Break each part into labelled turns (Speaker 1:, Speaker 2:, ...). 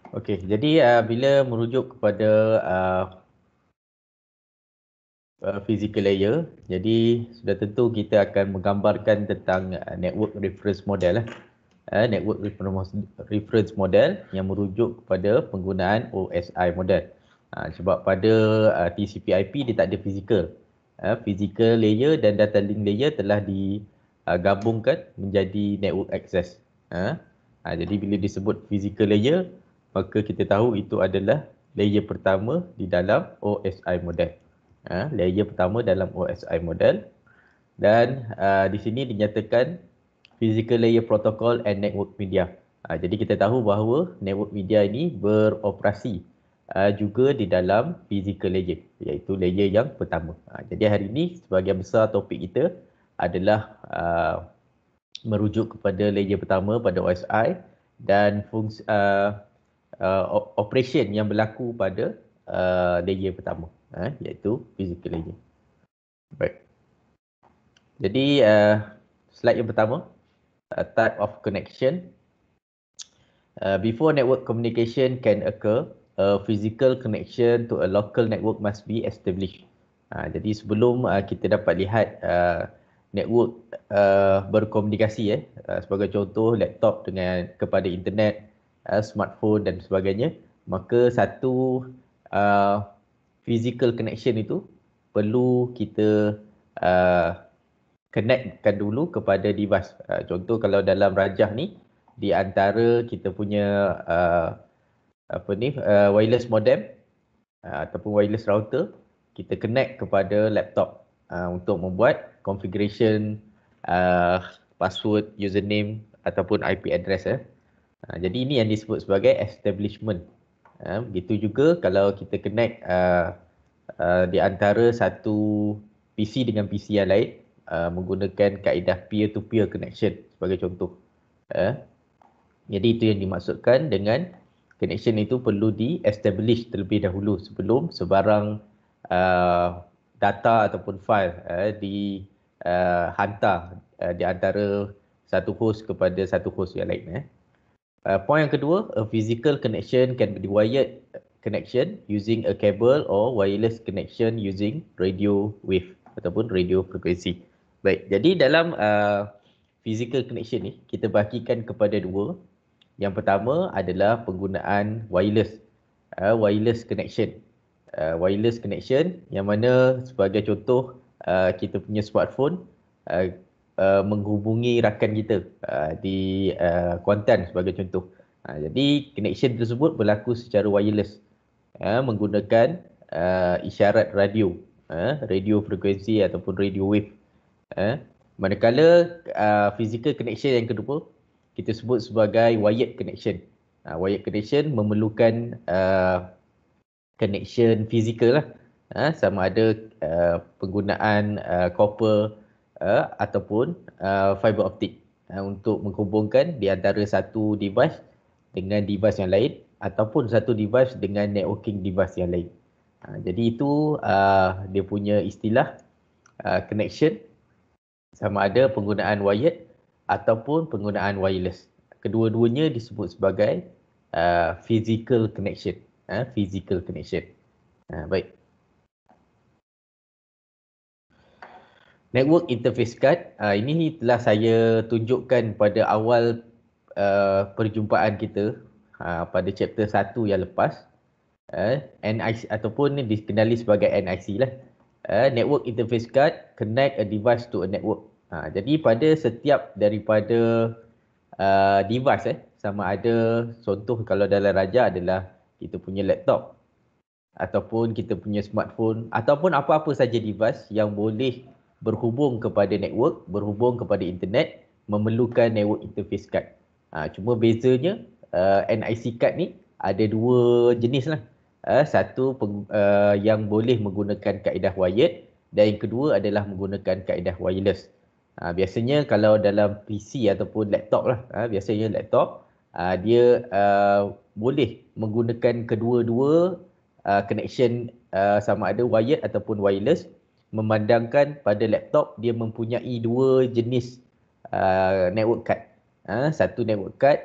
Speaker 1: Okey, jadi bila merujuk kepada physical layer, jadi sudah tentu kita akan menggambarkan tentang network reference model lah. Network reference model yang merujuk kepada penggunaan OSI model. Sebab pada TCP/IP dia tak ada physical. Physical layer dan data link layer telah digabungkan menjadi network access. Jadi bila disebut physical layer, maka kita tahu itu adalah layer pertama di dalam OSI model. Layer pertama dalam OSI model, dan di sini dinyatakan physical layer protocol and network media. Jadi kita tahu bahawa network media ini beroperasi juga di dalam physical layer, iaitu layer yang pertama. Jadi hari ini sebahagian besar topik kita adalah merujuk kepada layer pertama pada OSI dan fungsi operation yang berlaku pada layer pertama, iaitu physical layer. Baik. Jadi slide yang pertama, type of connection. Before network communication can occur, a physical connection to a local network must be established. Jadi sebelum kita dapat lihat network berkomunikasi, sebagai contoh laptop dengan kepada internet, smartphone dan sebagainya, maka satu physical connection itu perlu kita connectkan dulu kepada device. Contoh kalau dalam rajah ni, di antara kita punya wireless modem ataupun wireless router, kita connect kepada laptop untuk membuat configuration password, username ataupun IP address. Jadi ini yang disebut sebagai establishment. Begitu juga kalau kita connect di antara satu PC dengan PC yang lain, menggunakan kaedah peer-to-peer connection sebagai contoh. Jadi itu yang dimaksudkan dengan connection itu perlu di-establish terlebih dahulu sebelum sebarang data ataupun file dihantar di antara satu host kepada satu host yang lain. Point yang kedua, a physical connection can be wired connection using a cable or wireless connection using radio wave ataupun radio frekuensi. Baik, jadi dalam physical connection ni kita bahagikan kepada dua. Yang pertama adalah penggunaan wireless, wireless connection. Wireless connection yang mana sebagai contoh kita punya smartphone menghubungi rakan kita di Kuantan sebagai contoh. Jadi connection tersebut berlaku secara wireless menggunakan isyarat radio, radio frekuensi ataupun radio wave. Manakala physical connection yang kedua kita sebut sebagai wired connection. Wired connection memerlukan connection fizikal lah. Sama ada penggunaan copper ataupun fiber optic untuk menghubungkan di antara satu device dengan device yang lain ataupun satu device dengan networking device yang lain. Jadi itu dia punya istilah connection, sama ada penggunaan wired ataupun penggunaan wireless. Kedua-duanya disebut sebagai physical connection. Physical connection. Baik. Network interface card, ini telah saya tunjukkan pada awal perjumpaan kita pada chapter 1 yang lepas. NIC ataupun dikenali sebagai NIC lah. Network interface card connect a device to a network. Jadi pada setiap daripada device, sama ada contoh kalau dalam raja adalah kita punya laptop ataupun kita punya smartphone ataupun apa-apa saja device yang boleh berhubung kepada network, berhubung kepada internet, memerlukan network interface card. Cuma bezanya NIC card ni ada dua jenis lah. Satu yang boleh menggunakan kaedah wired dan yang kedua adalah menggunakan kaedah wireless. Biasanya kalau dalam PC ataupun laptop lah, biasanya laptop dia boleh menggunakan kedua-dua connection sama ada wired ataupun wireless, memandangkan pada laptop dia mempunyai dua jenis network card. Satu network card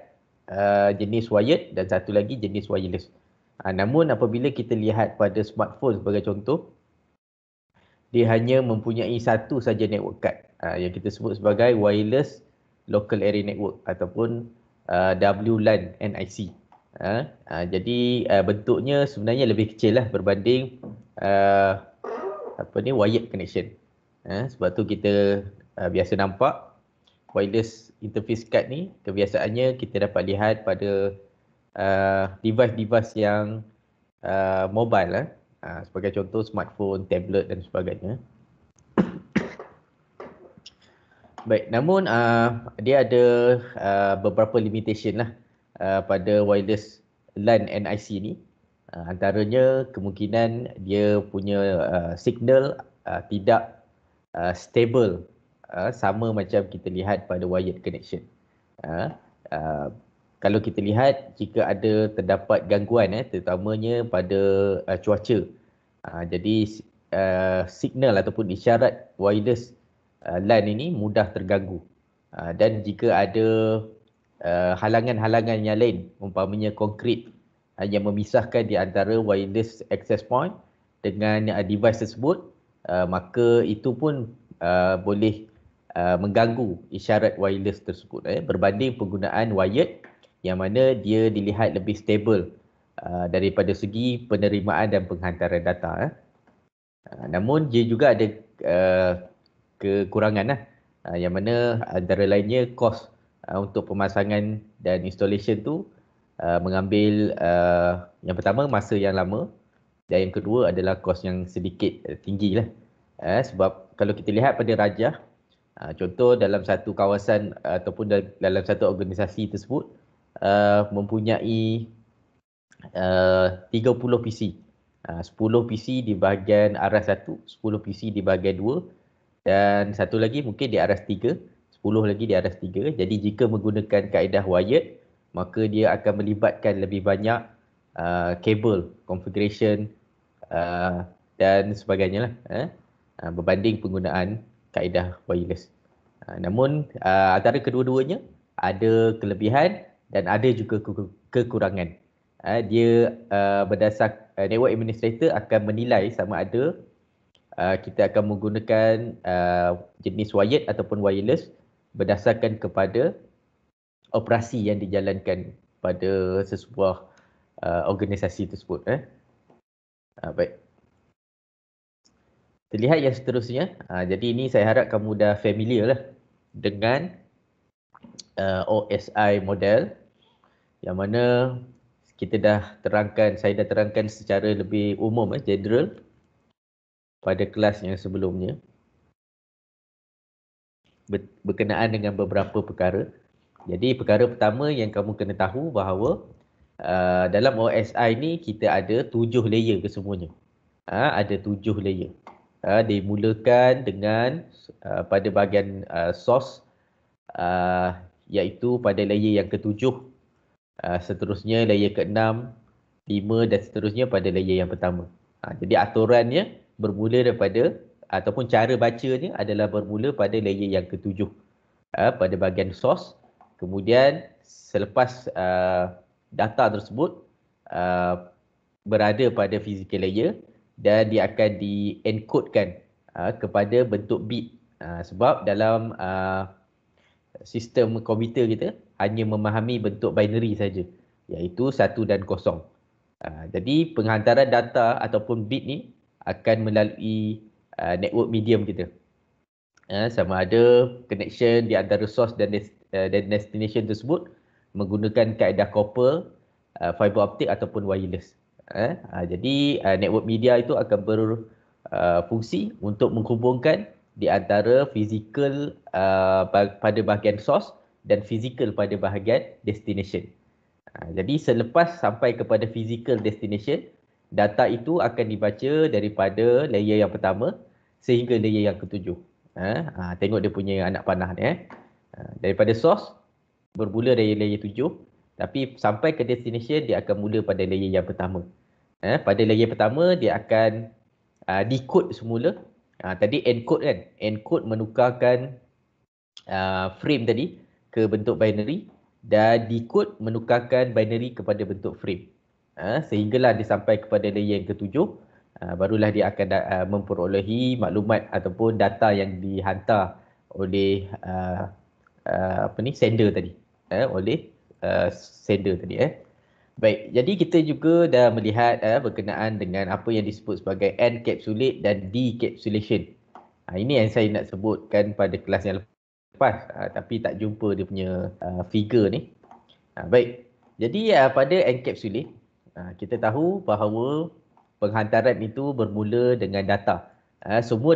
Speaker 1: jenis wired dan satu lagi jenis wireless. Namun apabila kita lihat pada smartphone sebagai contoh, dia hanya mempunyai satu saja network card yang kita sebut sebagai wireless local area network ataupun WLAN NIC. Jadi bentuknya sebenarnya lebih kecil lah berbanding wired connection. Sebab tu kita biasa nampak wireless interface card ni kebiasaannya kita dapat lihat pada device-device yang mobile sebagai contoh smartphone, tablet dan sebagainya. Baik, namun dia ada beberapa limitation lah pada wireless LAN NIC ni. Antaranya kemungkinan dia punya signal tidak stable sama macam kita lihat pada wired connection. Kalau kita lihat jika ada terdapat gangguan terutamanya pada cuaca. Jadi signal ataupun isyarat wireless LAN ini mudah terganggu. Dan jika ada halangan-halangan yang lain, umpamanya konkrit yang memisahkan di antara wireless access point dengan device tersebut, maka itu pun boleh mengganggu isyarat wireless tersebut berbanding penggunaan wired yang mana dia dilihat lebih stable daripada segi penerimaan dan penghantaran data. Namun dia juga ada kekurangan yang mana antara lainnya kos untuk pemasangan dan installation tu mengambil yang pertama masa yang lama dan yang kedua adalah kos yang sedikit tinggi lah. Sebab kalau kita lihat pada rajah, contoh dalam satu kawasan ataupun dalam satu organisasi tersebut mempunyai 30 PC. 10 PC di bahagian aras 1, 10 PC di bahagian 2 dan satu lagi mungkin di aras 3, 10 lagi di aras 3. Jadi jika menggunakan kaedah wired, maka dia akan melibatkan lebih banyak kabel, configuration dan sebagainya lah berbanding penggunaan kaedah wireless. Namun antara kedua-duanya ada kelebihan dan ada juga kekurangan. Dia berdasar network administrator akan menilai sama ada kita akan menggunakan jenis wired ataupun wireless berdasarkan kepada operasi yang dijalankan pada sesebuah organisasi tersebut. Baik. Terlihat yang seterusnya. Jadi ini saya harap kamu dah familiar lah dengan OSI model yang mana kita dah terangkan, saya dah terangkan secara lebih umum, general pada kelas yang sebelumnya berkenaan dengan beberapa perkara. Jadi perkara pertama yang kamu kena tahu bahawa dalam OSI ni kita ada 7 layer kesemuanya. Ada 7 layer. Dimulakan dengan pada bahagian source iaitu pada layer yang ke-7. Seterusnya layer ke-6, 5 dan seterusnya pada layer yang pertama. Jadi aturannya bermula daripada ataupun cara bacanya adalah bermula pada layer yang ke-7 pada bahagian source. Kemudian selepas data tersebut berada pada physical layer dan dia akan di-encodekan kepada bentuk bit. Sebab dalam sistem komputer kita hanya memahami bentuk binary saja, iaitu 1 dan 0. Jadi penghantaran data ataupun bit ni akan melalui network medium kita. Sama ada connection di antara source dan destination tersebut menggunakan kaedah copper, fiber optic ataupun wireless. Jadi network media itu akan berfungsi untuk menghubungkan di antara physical pada bahagian source dan physical pada bahagian destination. Jadi selepas sampai kepada physical destination, data itu akan dibaca daripada layer yang pertama sehingga layer yang ke-7. Tengok dia punya anak panah ni. Daripada source bermula dari layer 7, tapi sampai ke destination dia akan mula pada layer yang pertama. Pada layer pertama dia akan decode semula. Tadi encode kan, encode menukarkan frame tadi ke bentuk binary dan decode menukarkan binary kepada bentuk frame. Sehinggalah dia sampai kepada layer yang ketujuh, barulah dia akan memperolehi maklumat ataupun data yang dihantar oleh sender tadi. Sender tadi. Baik, jadi kita juga dah melihat berkenaan dengan apa yang disebut sebagai encapsulate dan decapsulation. Ini yang saya nak sebutkan pada kelas yang lepas, tapi tak jumpa dia punya figure ni. Baik, jadi pada encapsulate, kita tahu bahawa penghantaran itu bermula dengan data. Semua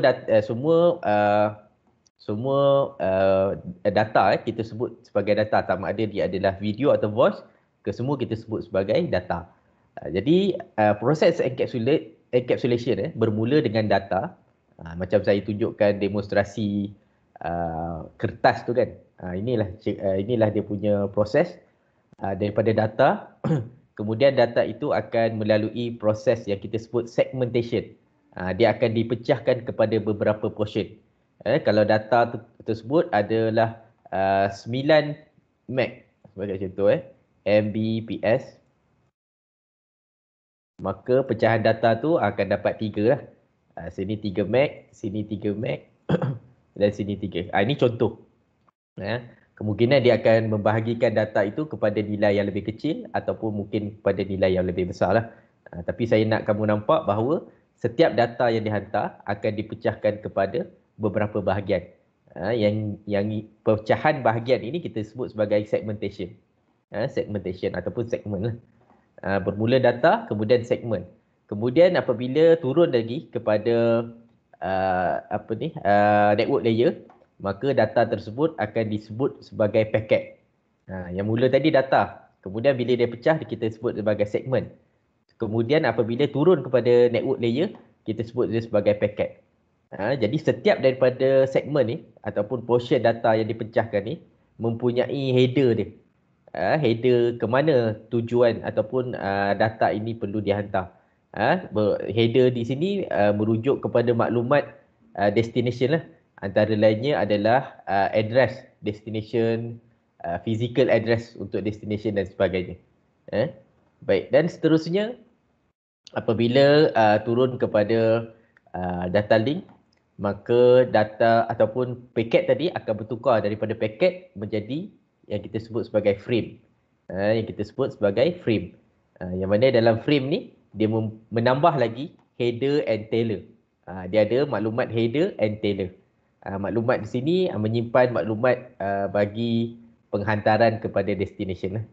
Speaker 1: data kita sebut sebagai data, sama ada dia adalah video atau voice, semua kita sebut sebagai data. Jadi proses encapsulation bermula dengan data. Macam saya tunjukkan demonstrasi kertas tu kan. Inilah dia punya proses daripada data. Kemudian data itu akan melalui proses yang kita sebut segmentation. Dia akan dipecahkan kepada beberapa portion. Kalau data tersebut adalah 9 MB sebagai contoh, Mbps, maka pecahan data tu akan dapat 3 lah. Sini 3 MB, sini 3 MB dan sini 3. Ini contoh. Kemungkinan dia akan membahagikan data itu kepada nilai yang lebih kecil ataupun mungkin kepada nilai yang lebih besar lah. Tapi saya nak kamu nampak bahawa setiap data yang dihantar akan dipecahkan kepada beberapa bahagian. Yang pecahan bahagian ini kita sebut sebagai segmentation. Segmentation ataupun segmen lah. Bermula data, kemudian segmen. Kemudian apabila turun lagi kepada network layer, maka data tersebut akan disebut sebagai paket. Yang mula tadi data. Kemudian bila dia pecah, kita sebut sebagai segmen. Kemudian apabila turun kepada network layer, kita sebut dia sebagai paket. Jadi setiap daripada segmen ni, ataupun portion data yang dipecahkan ni, mempunyai header dia. Header ke mana tujuan ataupun data ini perlu dihantar. Header di sini merujuk kepada maklumat destination lah. Antara lainnya adalah address, destination, physical address untuk destination dan sebagainya. Baik, dan seterusnya apabila turun kepada data link, maka data ataupun paket tadi akan bertukar daripada paket menjadi yang kita sebut sebagai frame. Yang kita sebut sebagai frame. Yang mana dalam frame ni dia menambah lagi header and tailor. Dia ada maklumat header and tailor. Maklumat di sini menyimpan maklumat bagi penghantaran kepada destination.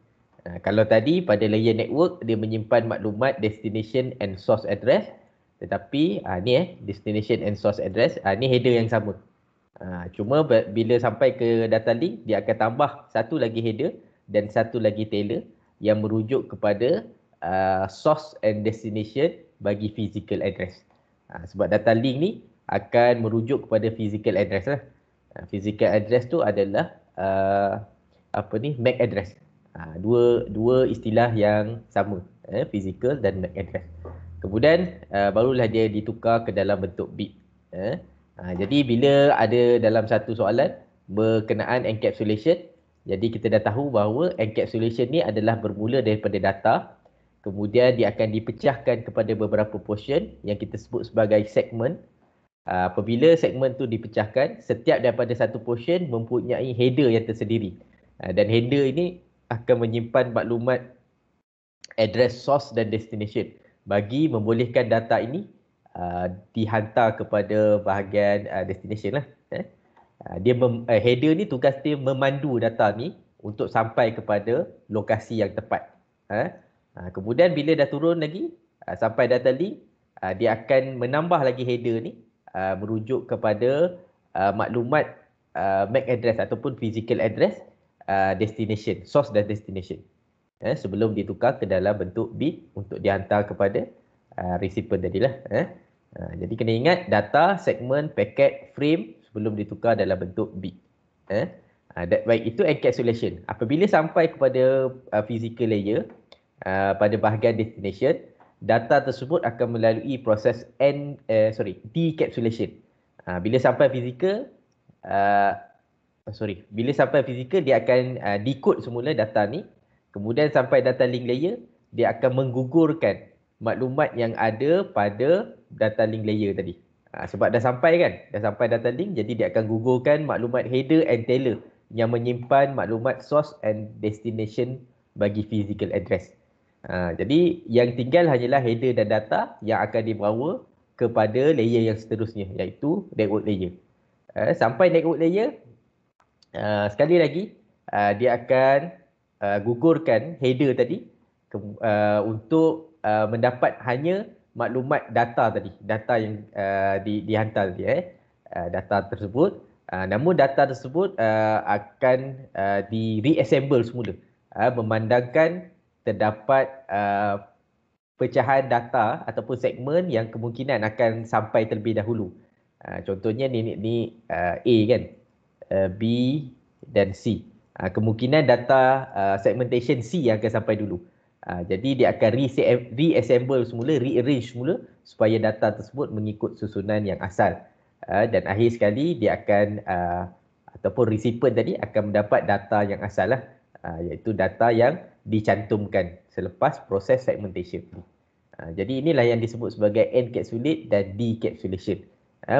Speaker 1: Kalau tadi pada layer network dia menyimpan maklumat destination and source address, tetapi ni destination and source address, ni header yang sama. Cuma bila sampai ke data link, dia akan tambah satu lagi header dan satu lagi tailor yang merujuk kepada source and destination bagi physical address. Sebab data link ni akan merujuk kepada physical address lah. Physical address tu adalah MAC address. Dua istilah yang sama, physical dan MAC address. Kemudian barulah dia ditukar ke dalam bentuk bit. Jadi bila ada dalam satu soalan berkenaan encapsulation, jadi kita dah tahu bahawa encapsulation ni adalah bermula daripada data, kemudian dia akan dipecahkan kepada beberapa portion yang kita sebut sebagai segmen. Apabila segmen tu dipecahkan, setiap daripada satu portion mempunyai header yang tersendiri. Dan header ini akan menyimpan maklumat address source dan destination bagi membolehkan data ini dihantar kepada bahagian destination lah. Header ni tugas dia memandu data ni untuk sampai kepada lokasi yang tepat. Kemudian bila dah turun lagi sampai data link, dia akan menambah lagi header ni merujuk kepada maklumat MAC address ataupun physical address destination, source dan destination. Sebelum ditukar ke dalam bentuk bit untuk dihantar kepada recipient tadilah. Jadi kena ingat data, segmen, paket, frame sebelum ditukar dalam bentuk bit. Baik, itu encapsulation. Apabila sampai kepada physical layer pada bahagian destination, data tersebut akan melalui proses decapsulation. Bila sampai physical, bila sampai fizikal dia akan decode semula data ni, kemudian sampai data link layer, dia akan menggugurkan maklumat yang ada pada data link layer tadi. Sebab dah sampai kan, dah sampai data link, jadi dia akan gugurkan maklumat header and tailor yang menyimpan maklumat source and destination bagi physical address. Jadi yang tinggal hanyalah header dan data yang akan dibawa kepada layer yang seterusnya, iaitu network layer. Sampai network layer, sekali lagi dia akan gugurkan header tadi untuk mendapat hanya maklumat data tadi, data yang dihantar dia, data tersebut. Namun data tersebut akan di-reassemble semula, memandangkan terdapat pecahan data ataupun segmen yang kemungkinan akan sampai terlebih dahulu. Contohnya ni A kan, B dan C. Kemungkinan data segmentation C yang akan sampai dulu. Jadi dia akan reassemble semula, rearrange semula supaya data tersebut mengikut susunan yang asal. Dan akhir sekali dia akan ataupun recipient tadi akan mendapat data yang asal lah, iaitu data yang dicantumkan selepas proses segmentation. Jadi inilah yang disebut sebagai encapsulate dan decapsulation,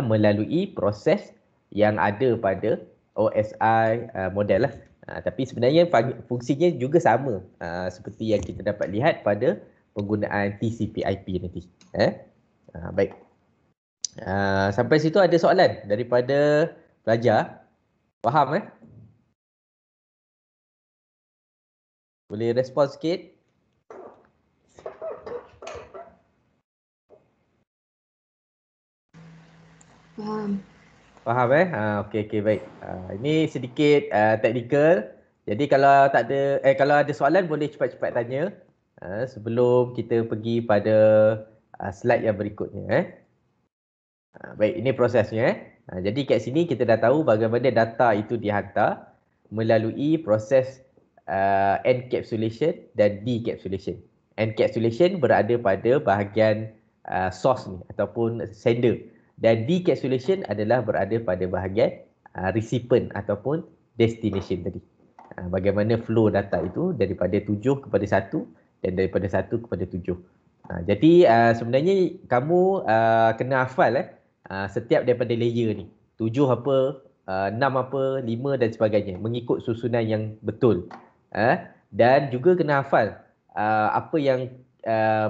Speaker 1: melalui proses yang ada pada OSI model lah. Tapi sebenarnya fungsinya juga sama seperti yang kita dapat lihat pada penggunaan TCP/IP nanti. Baik. Sampai situ ada soalan daripada pelajar? Faham Boleh respon sikit? Faham okey baik. Ini sedikit technical. Jadi kalau tak ada kalau ada soalan boleh cepat-cepat tanya sebelum kita pergi pada slide yang berikutnya. Baik, ini prosesnya. Jadi kat sini kita dah tahu bagaimana data itu dihantar melalui proses encapsulation dan decapsulation. Encapsulation berada pada bahagian source ni ataupun sender, dan decapsulation adalah berada pada bahagian recipient ataupun destination tadi. Bagaimana flow data itu daripada 7 kepada 1 dan daripada 1 kepada 7. Jadi sebenarnya kamu kena hafal setiap daripada layer ni. 7 apa, 6 apa, 5 dan sebagainya, mengikut susunan yang betul. Dan juga kena hafal apa yang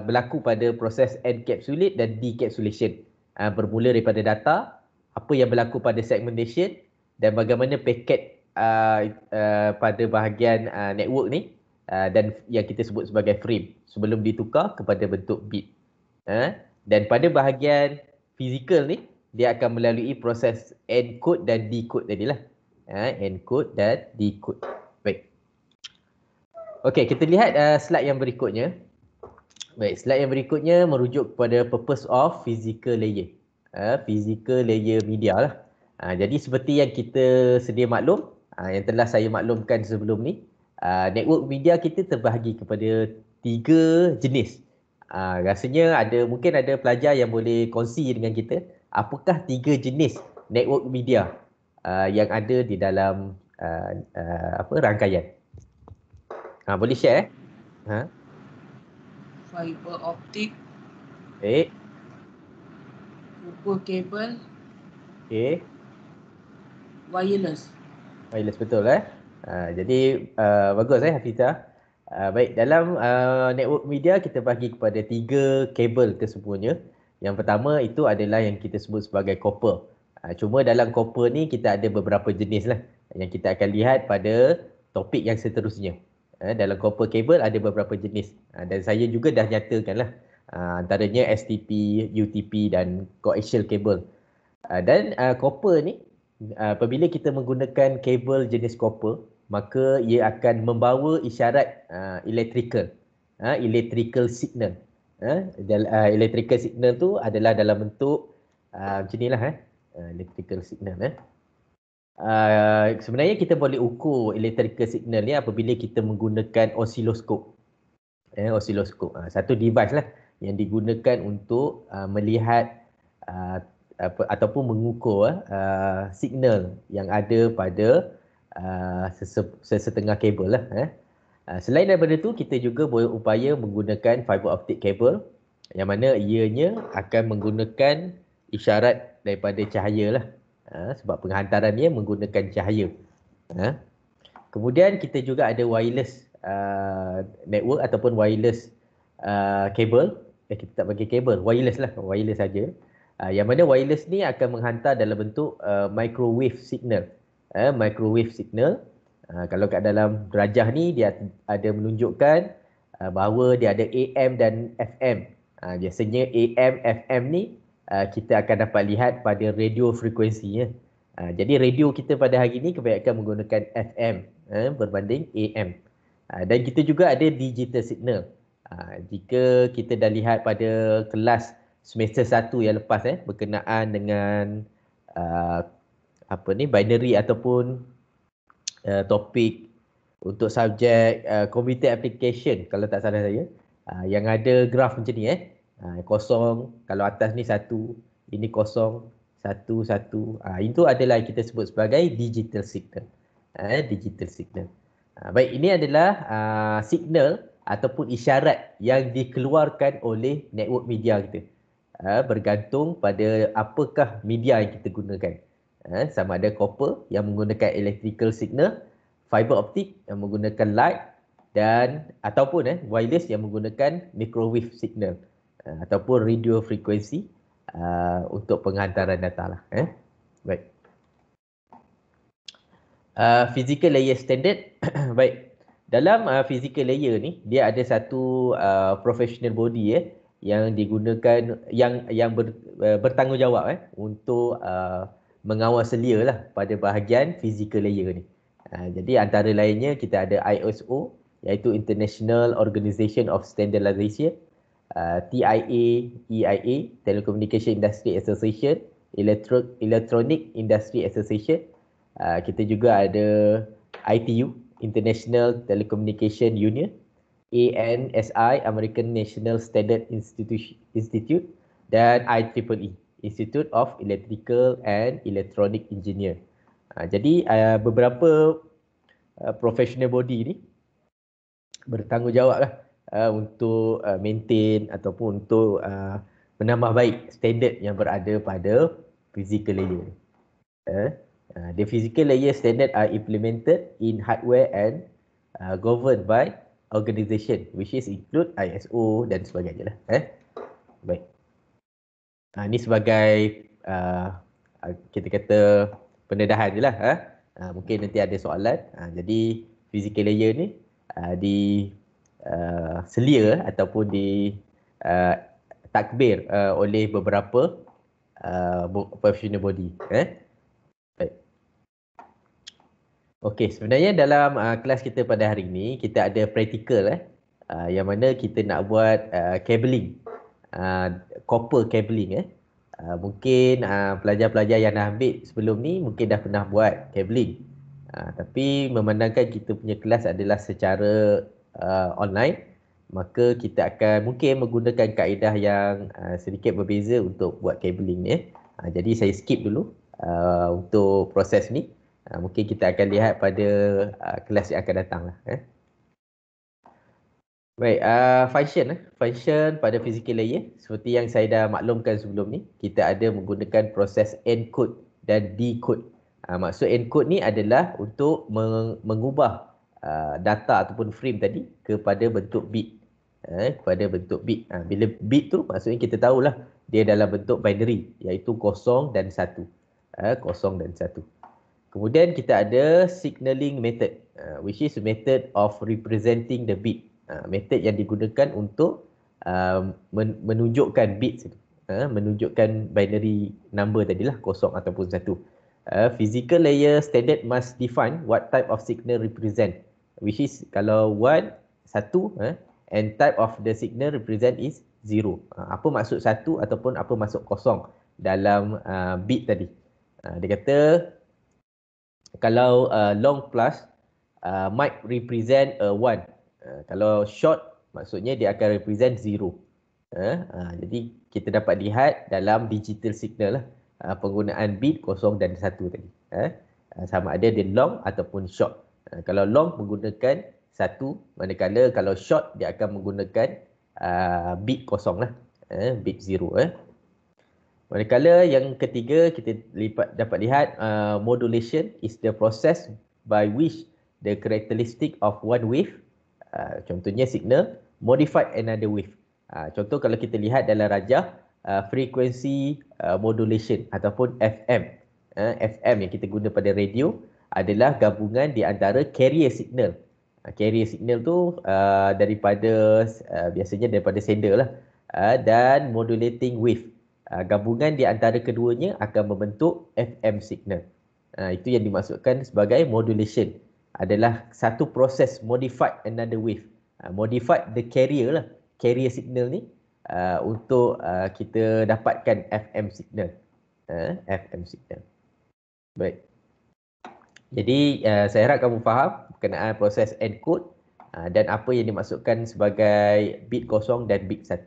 Speaker 1: berlaku pada proses encapsulate dan decapsulation. Bermula daripada data, apa yang berlaku pada segmentation, dan bagaimana paket pada bahagian network ni dan yang kita sebut sebagai frame sebelum ditukar kepada bentuk bit. Dan pada bahagian fizikal ni, dia akan melalui proses encode dan decode tadilah. Encode dan decode. Baik. Okey, kita lihat slide yang berikutnya. Baik, slide yang berikutnya merujuk kepada purpose of physical layer. Physical layer media lah. Jadi seperti yang kita sedia maklum, yang telah saya maklumkan sebelum ni, network media kita terbahagi kepada 3 jenis. Rasanya mungkin ada pelajar yang boleh kongsi dengan kita apakah 3 jenis network media yang ada di dalam rangkaian. Boleh share?
Speaker 2: Fiber optik,
Speaker 1: Baik.
Speaker 2: copper cable,
Speaker 1: Okey.
Speaker 2: wireless.
Speaker 1: Wireless betul jadi bagus Hafizah. Baik, dalam network media kita bagi kepada 3 kabel kesemuanya. Yang pertama itu adalah yang kita sebut sebagai copper. Cuma dalam copper ni kita ada beberapa jenis lah yang kita akan lihat pada topik yang seterusnya. Dalam copper cable ada beberapa jenis dan saya juga dah nyatakan lah antaranya STP, UTP dan coaxial cable. Dan copper ni apabila kita menggunakan kabel jenis copper, maka ia akan membawa isyarat electrical signal. Electrical signal tu adalah dalam bentuk macam inilah electrical signal. Sebenarnya kita boleh ukur electrical signal ni apabila kita menggunakan osiloskop. Osiloskop satu device lah yang digunakan untuk melihat ataupun mengukur signal yang ada pada sesetengah kabel lah. Selain daripada itu, kita juga berupaya menggunakan fiber optic cable yang mana ianya akan menggunakan isyarat daripada cahaya lah. Sebab penghantarannya menggunakan cahaya. Kemudian kita juga ada wireless network ataupun wireless cable. Kita tak bagi kabel, wireless lah, wireless saja. Yang mana wireless ni akan menghantar dalam bentuk microwave signal. Microwave signal. Kalau kat dalam derajah ni dia ada menunjukkan bahawa dia ada AM dan FM. Biasanya AM, FM ni kita akan dapat lihat pada radio frekuensinya. Jadi radio kita pada hari ni kebanyakan menggunakan FM berbanding AM. Dan kita juga ada digital signal. Jika kita dah lihat pada kelas semester 1 yang lepas berkenaan dengan binary ataupun topik untuk subjek computer application kalau tak salah saya, yang ada graf macam ni kosong, kalau atas ni 1, ini kosong, 1, 1. Itu adalah kita sebut sebagai digital signal. Digital signal. Baik, ini adalah signal ataupun isyarat yang dikeluarkan oleh network media kita. Bergantung pada apakah media yang kita gunakan. Sama ada copper yang menggunakan electrical signal, fiber optic yang menggunakan light, dan ataupun wireless yang menggunakan microwave signal ataupun radio frekuensi untuk penghantaran data lah. Baik. Physical layer standard. Baik. Dalam physical layer ni dia ada satu professional body yang digunakan yang bertanggungjawab untuk mengawal selia lah pada bahagian physical layer ni. Jadi antara lainnya kita ada ISO iaitu International Organization of Standardization, TIA, EIA, Telecommunication Industry Association, Electronic Industry Association. Kita juga ada ITU, International Telecommunication Union, ANSI, American National Standard Institute, dan IEEE, Institute of Electrical and Electronic Engineer. Jadi beberapa professional body ni bertanggungjawab lah untuk maintain ataupun untuk menambah baik standard yang berada pada physical layer. The physical layer standard are implemented in hardware and governed by organization which is include ISO dan sebagainya lah. Baik. Ini sebagai kita kata pendedahan je lah. Mungkin nanti ada soalan. Jadi physical layer ni selia ataupun takbir oleh beberapa professional body. Baik. Okey, sebenarnya dalam kelas kita pada hari ini kita ada practical yang mana kita nak buat cabling, copper cabling. Mungkin pelajar-pelajar yang dah ambil sebelum ni mungkin dah pernah buat cabling. Tapi memandangkan kita punya kelas adalah secara online, maka kita akan mungkin menggunakan kaedah yang sedikit berbeza untuk buat cabling ni. Jadi saya skip dulu untuk proses ni. Mungkin kita akan lihat pada kelas yang akan datang lah. Baik, function pada physical layer seperti yang saya dah maklumkan sebelum ni, kita ada menggunakan proses encode dan decode. Maksud encode ni adalah untuk mengubah data ataupun frame tadi kepada bentuk bit. Kepada bentuk bit. Bila bit tu maksudnya kita tahulah dia dalam bentuk binary iaitu 0 dan 1. 0 dan 1. Kemudian kita ada signaling method, which is method of representing the bit. Method yang digunakan untuk menunjukkan bits itu, menunjukkan binary number tadilah 0 ataupun 1. Physical layer standard must define what type of signal represent, which is kalau 1, and type of the signal represent is 0. Apa maksud 1 ataupun apa maksud 0 dalam bit tadi. Dia kata kalau long plus might represent a 1. Kalau short maksudnya dia akan represent 0. Jadi kita dapat lihat dalam digital signal lah penggunaan bit 0 dan 1 tadi. sama ada dia long ataupun short. Kalau long menggunakan 1, manakala kalau short dia akan menggunakan bit kosong lah, bit 0. Manakala yang ketiga kita dapat lihat modulation is the process by which the characteristic of one wave, contohnya signal, modified another wave. Contoh kalau kita lihat dalam rajah frequency modulation ataupun FM. FM yang kita guna pada radio adalah gabungan di antara carrier signal. Carrier signal tu biasanya daripada sender lah, dan modulating wave. Gabungan di antara keduanya akan membentuk FM signal. Itu yang dimaksudkan sebagai modulation. Adalah satu proses modified another wave. Modified the carrier lah. Carrier signal ni untuk kita dapatkan FM signal. FM signal. Baik. Jadi saya harap kamu faham berkenaan proses encode dan apa yang dimaksudkan sebagai bit kosong dan bit 1.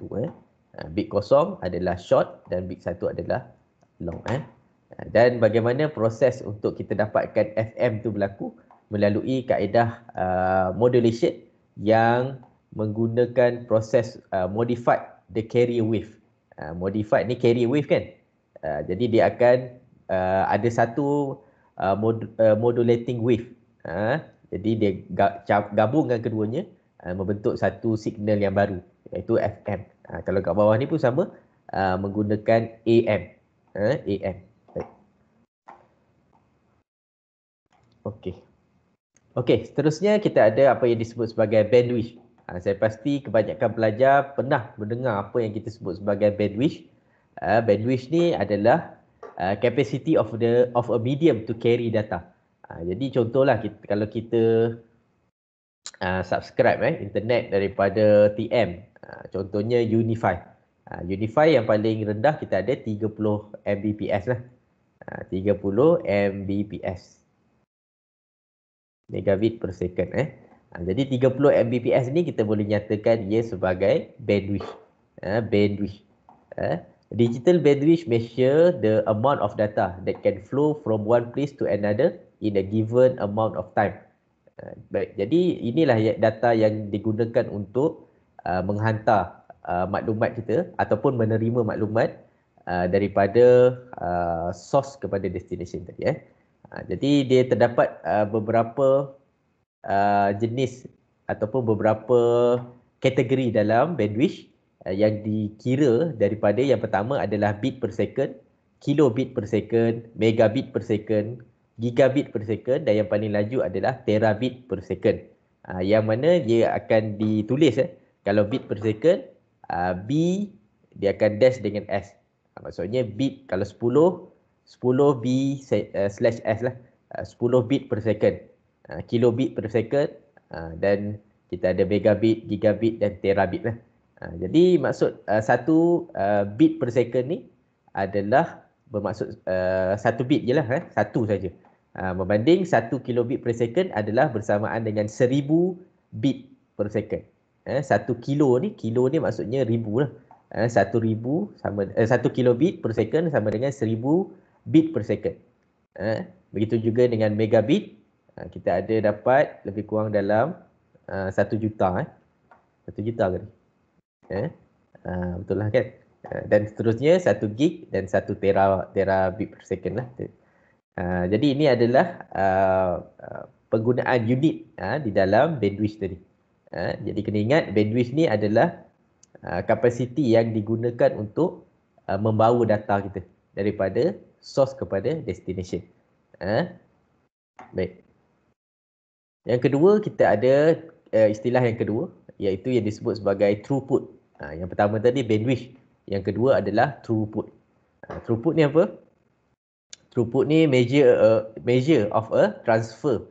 Speaker 1: Bit kosong adalah short dan bit 1 adalah long. Dan bagaimana proses untuk kita dapatkan FM tu berlaku melalui kaedah modulation yang menggunakan proses modified the carrier wave. Modified ni carrier wave kan. Jadi dia akan ada satu modulating wave. Jadi dia gabungkan keduanya membentuk satu signal yang baru, iaitu FM. Kalau kat bawah ni pun sama, menggunakan AM. AM. Okey, seterusnya kita ada apa yang disebut sebagai bandwidth. Saya pasti kebanyakan pelajar pernah mendengar apa yang kita sebut sebagai bandwidth. Bandwidth ni adalah capacity of a medium to carry data. Jadi contohlah kalau kita subscribe internet daripada TM, contohnya Unify. Unify yang paling rendah kita ada 30 Mbps lah. 30 Mbps. Megabit per second. Jadi 30 Mbps ni kita boleh nyatakan ia sebagai bandwidth. Bandwidth. Digital bandwidth measure the amount of data that can flow from one place to another in a given amount of time. Baik, jadi inilah data yang digunakan untuk menghantar maklumat kita ataupun menerima maklumat daripada source kepada destination tadi. Jadi dia terdapat beberapa jenis ataupun beberapa kategori dalam bandwidth yang dikira daripada yang pertama adalah bit per second, kilobit per second, megabit per second, gigabit per second, dan yang paling laju adalah terabit per second. Yang mana dia akan ditulis kalau bit per second, B dia akan dash dengan S. Maksudnya bit kalau 10 B slash S lah. 10 bit per second, kilobit per second, dan kita ada megabit, gigabit dan terabit lah. Jadi maksud satu bit per second ni adalah bermaksud satu bit je lah, satu saja. Membanding 1 kilobit per second adalah bersamaan dengan 1000 bit per second. 1 kilo ni maksudnya ribu lah. 1 kilobit per second sama dengan 1000 bit per second. Begitu juga dengan megabit, kita ada dapat lebih kurang dalam 1 juta. 1 juta ke? Betul lah kan? Dan seterusnya 1 gig dan 1 terabit per second lah. Jadi ini adalah penggunaan unit di dalam bandwidth tadi. Jadi kena ingat bandwidth ni adalah kapasiti yang digunakan untuk membawa data kita daripada source kepada destination. Baik. Yang kedua kita ada istilah yang kedua, iaitu yang disebut sebagai throughput. Yang pertama tadi bandwidth, yang kedua adalah throughput. Throughput ni apa? Throughput ni measure of a transfer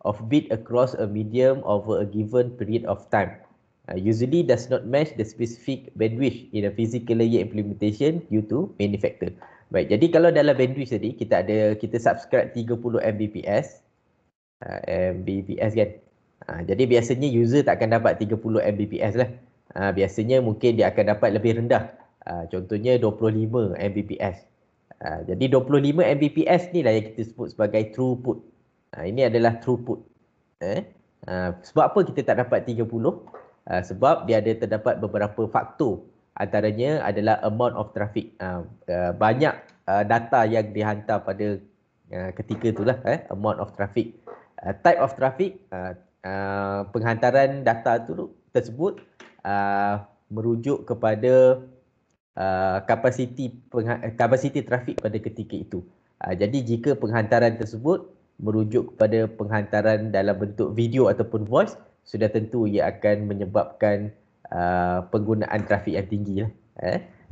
Speaker 1: of bit across a medium over a given period of time. Usually does not match the specific bandwidth in a physical layer implementation due to many factor. Baik, jadi kalau dalam bandwidth tadi kita subscribe 30 Mbps. Mbps kan. Jadi biasanya user tak akan dapat 30 Mbps lah. Biasanya mungkin dia akan dapat lebih rendah. Contohnya 25 Mbps. Jadi 25 Mbps ni lah yang kita sebut sebagai throughput. Ini adalah throughput. Sebab apa kita tak dapat 30? Sebab dia ada terdapat beberapa faktor. Antaranya adalah amount of traffic. Banyak data yang dihantar pada ketika itulah, amount of traffic. Type of traffic, penghantaran data tersebut merujuk kepada kapasiti trafik pada ketika itu. Jadi jika penghantaran tersebut merujuk kepada penghantaran dalam bentuk video ataupun voice, sudah tentu ia akan menyebabkan penggunaan trafik yang tinggi lah.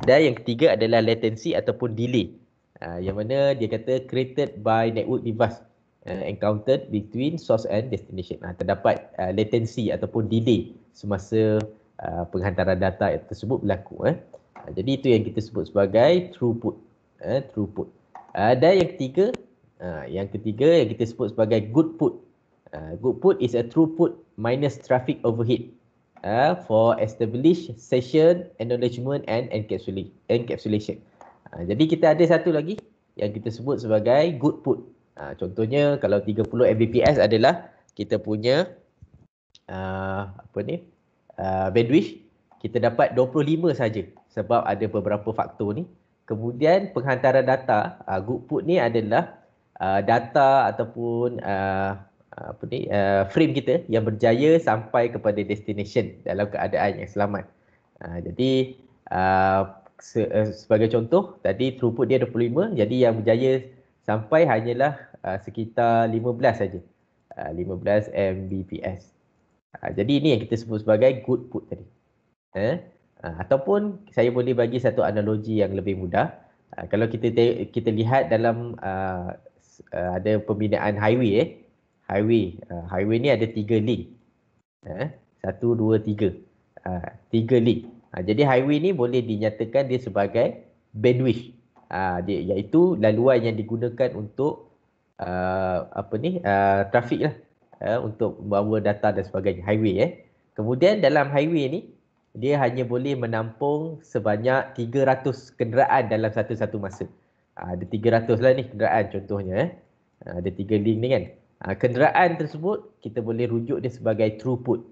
Speaker 1: Dan yang ketiga adalah latency ataupun delay. Yang mana dia kata created by network device encountered between source and destination. Terdapat latency ataupun delay semasa penghantaran data tersebut berlaku. Jadi itu yang kita sebut sebagai throughput. Throughput. Dan yang ketiga yang kita sebut sebagai goodput. Goodput is a throughput minus traffic overhead for established session acknowledgement and encapsulation. Jadi kita ada satu lagi yang kita sebut sebagai goodput. Contohnya kalau 30 Mbps adalah kita punya bandwidth, kita dapat 25 saja sebab ada beberapa faktor ni. Kemudian penghantaran data, goodput ni adalah data ataupun frame kita yang berjaya sampai kepada destination dalam keadaan yang selamat. Jadi sebagai contoh tadi throughput dia 25, jadi yang berjaya sampai hanyalah sekitar 15 saja. 15 Mbps. Jadi ini yang kita sebut sebagai goodput tadi. Ataupun saya boleh bagi satu analogi yang lebih mudah. Kalau kita lihat dalam ada pembinaan highway. Highway ni ada 3 link. 1, 2, 3. 3 link. Jadi highway ni boleh dinyatakan dia sebagai bandwidth. Iaitu laluan yang digunakan untuk trafik lah. Untuk membawa data dan sebagainya. Highway. Kemudian dalam highway ni dia hanya boleh menampung sebanyak 300 kenderaan dalam satu masa. Ada 300 lah ni kenderaan contohnya. Ada 3 link ni kan. Kenderaan tersebut kita boleh rujuk dia sebagai throughput.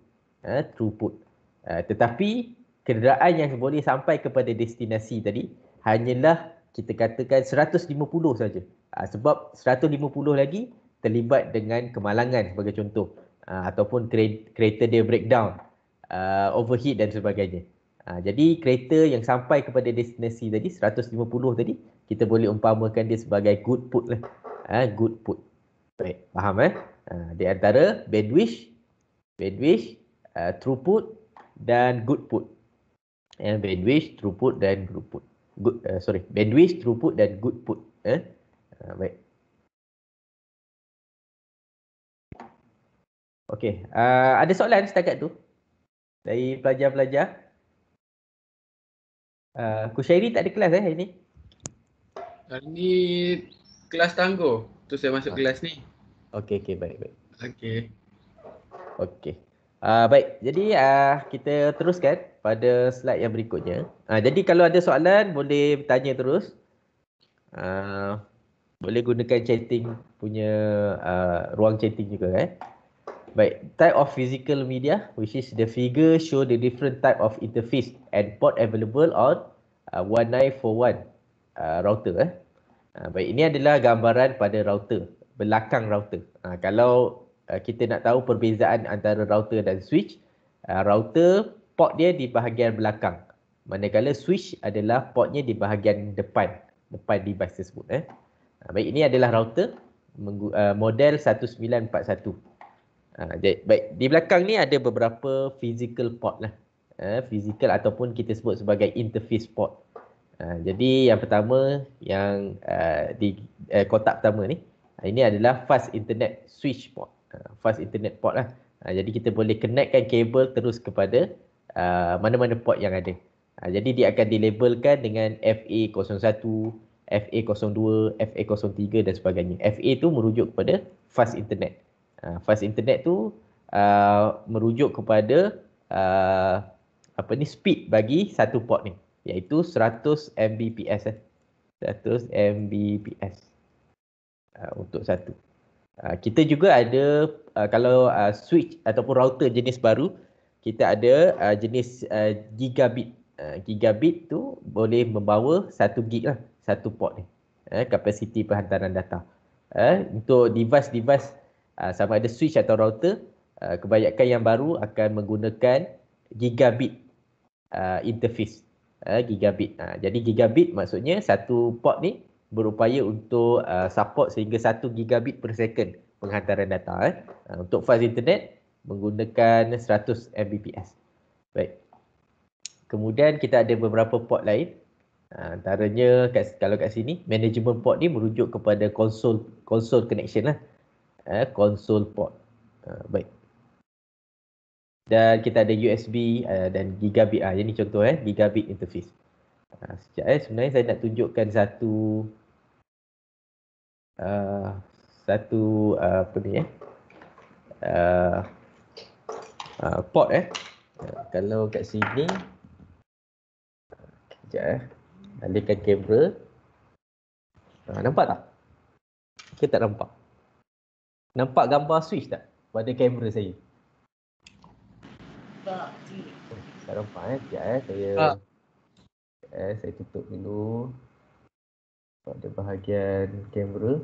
Speaker 1: Tetapi kenderaan yang boleh sampai kepada destinasi tadi hanyalah kita katakan 150 saja. Sebab 150 lagi terlibat dengan kemalangan sebagai contoh. Ataupun kereta dia breakdown. Overheat dan sebagainya. Jadi kereta yang sampai kepada destinasi tadi 150 tadi kita boleh umpamakan dia sebagai goodput lah. Goodput. Baik, faham di antara bandwidth, throughput dan goodput. Bandwidth, throughput dan goodput. Bandwidth, throughput dan goodput. Baik. Okey, ada soalan setakat tu? Dari pelajar-pelajar. Kushairi tak ada kelas hari ni?
Speaker 2: Hari ni kelas tangguh. Tu saya masuk kelas ni.
Speaker 1: Okey, baik. Okey. Baik, jadi kita teruskan pada slide yang berikutnya. Jadi kalau ada soalan boleh bertanya terus. Boleh gunakan chatting punya ruang chatting juga Baik, type of physical media, which is the figure show the different type of interface and port available on 1941 router. Baik, ini adalah gambaran pada router, belakang router. Kalau kita nak tahu perbezaan antara router dan switch, router port dia di bahagian belakang, manakala switch adalah portnya di bahagian depan device tersebut. Baik, ini adalah router model 1941. Baik, di belakang ni ada beberapa physical port lah. Physical ataupun kita sebut sebagai interface port. Jadi yang pertama yang di kotak pertama ni, ini adalah fast internet switch port. Fast internet port lah. Jadi kita boleh connectkan kabel terus kepada mana-mana port yang ada. Jadi dia akan dilabelkan dengan FA01, FA02, FA03 dan sebagainya. FA tu merujuk kepada fast internet. Fast internet tu merujuk kepada speed bagi satu port ni, iaitu 100 Mbps. 100 Mbps untuk satu. Kita juga ada kalau switch ataupun router jenis baru, kita ada jenis gigabit. Gigabit tu boleh membawa 1 gig lah, satu port ni. Kapasiti perhantaran data. Untuk device-device sama ada switch atau router, kebanyakan yang baru akan menggunakan gigabit interface. Gigabit. Jadi gigabit maksudnya satu port ni berupaya untuk support sehingga 1 gigabit per second penghantaran data. Untuk fast internet menggunakan 100 Mbps. Baik. Kemudian kita ada beberapa port lain. Antaranya kalau kat sini management port ni merujuk kepada console connection lah. Console port. Baik. Dan kita ada USB dan gigabit. Yang ni contoh gigabit interface. Sekejap sebenarnya saya nak tunjukkan satu apa ni port kalau kat sini sekejap alihkan kamera. Nampak tak? Ke tak nampak? Nampak gambar switch tak pada kamera saya? Tak nampak sekejap saya tutup dulu pada bahagian kamera.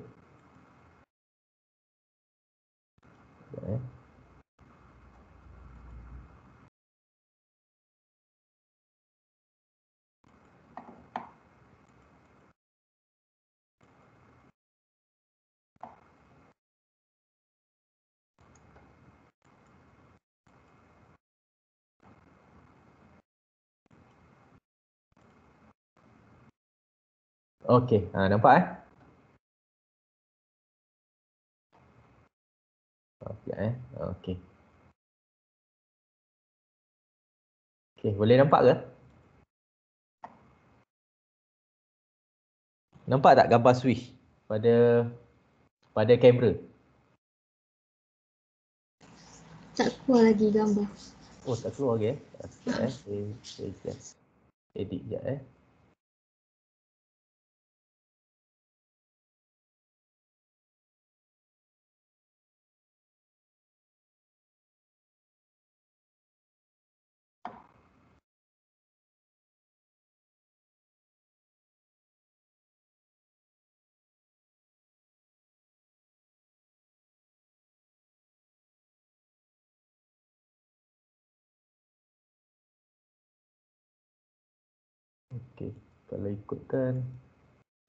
Speaker 1: Okey, nampak Okey. Okey, boleh nampak ke? Nampak tak gambar switch pada kamera?
Speaker 3: Tak keluar lagi gambar.
Speaker 1: Oh, tak keluar lagi Saya just edit sekejap Okey, kalau ikutkan.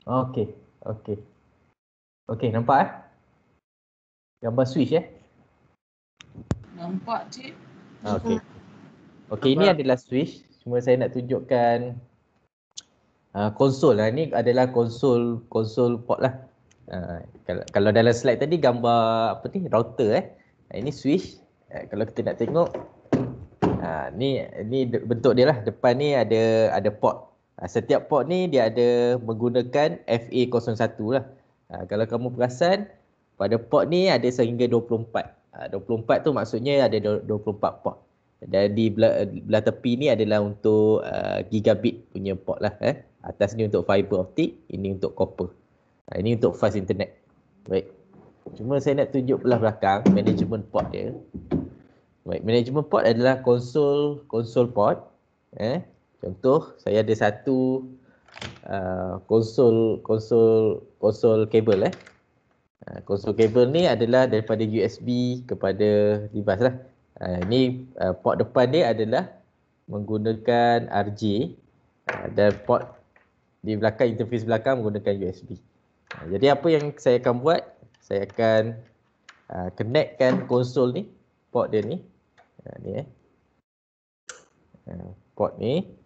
Speaker 1: Okey, nampak gambar switch
Speaker 4: Nampak, Cik.
Speaker 1: Okey, ini adalah switch. Cuma saya nak tunjukkan konsol lah. Ini adalah konsol port lah. Kalau dalam slide tadi gambar apa ni, router Ini switch. Kalau kita nak tengok ni bentuk dia lah. Depan ni ada port. Setiap port ni dia ada menggunakan FA01 lah. Kalau kamu perasan pada port ni ada sehingga 24. 24 tu maksudnya ada 24 port. Dan di belah tepi ni adalah untuk gigabit punya port lah. Atas ni untuk fiber optik, ini untuk copper. Ini untuk fast internet. Baik. Cuma saya nak tunjuk belah belakang management port dia. Baik, management port adalah konsol port. Contoh saya ada satu konsol kabel konsol kabel ni adalah daripada USB kepada device lah. Ini port depan dia adalah menggunakan RJ dan port di belakang, interface belakang menggunakan USB. Jadi apa yang saya akan buat, saya akan connectkan konsol ni, port dia ni. Port ni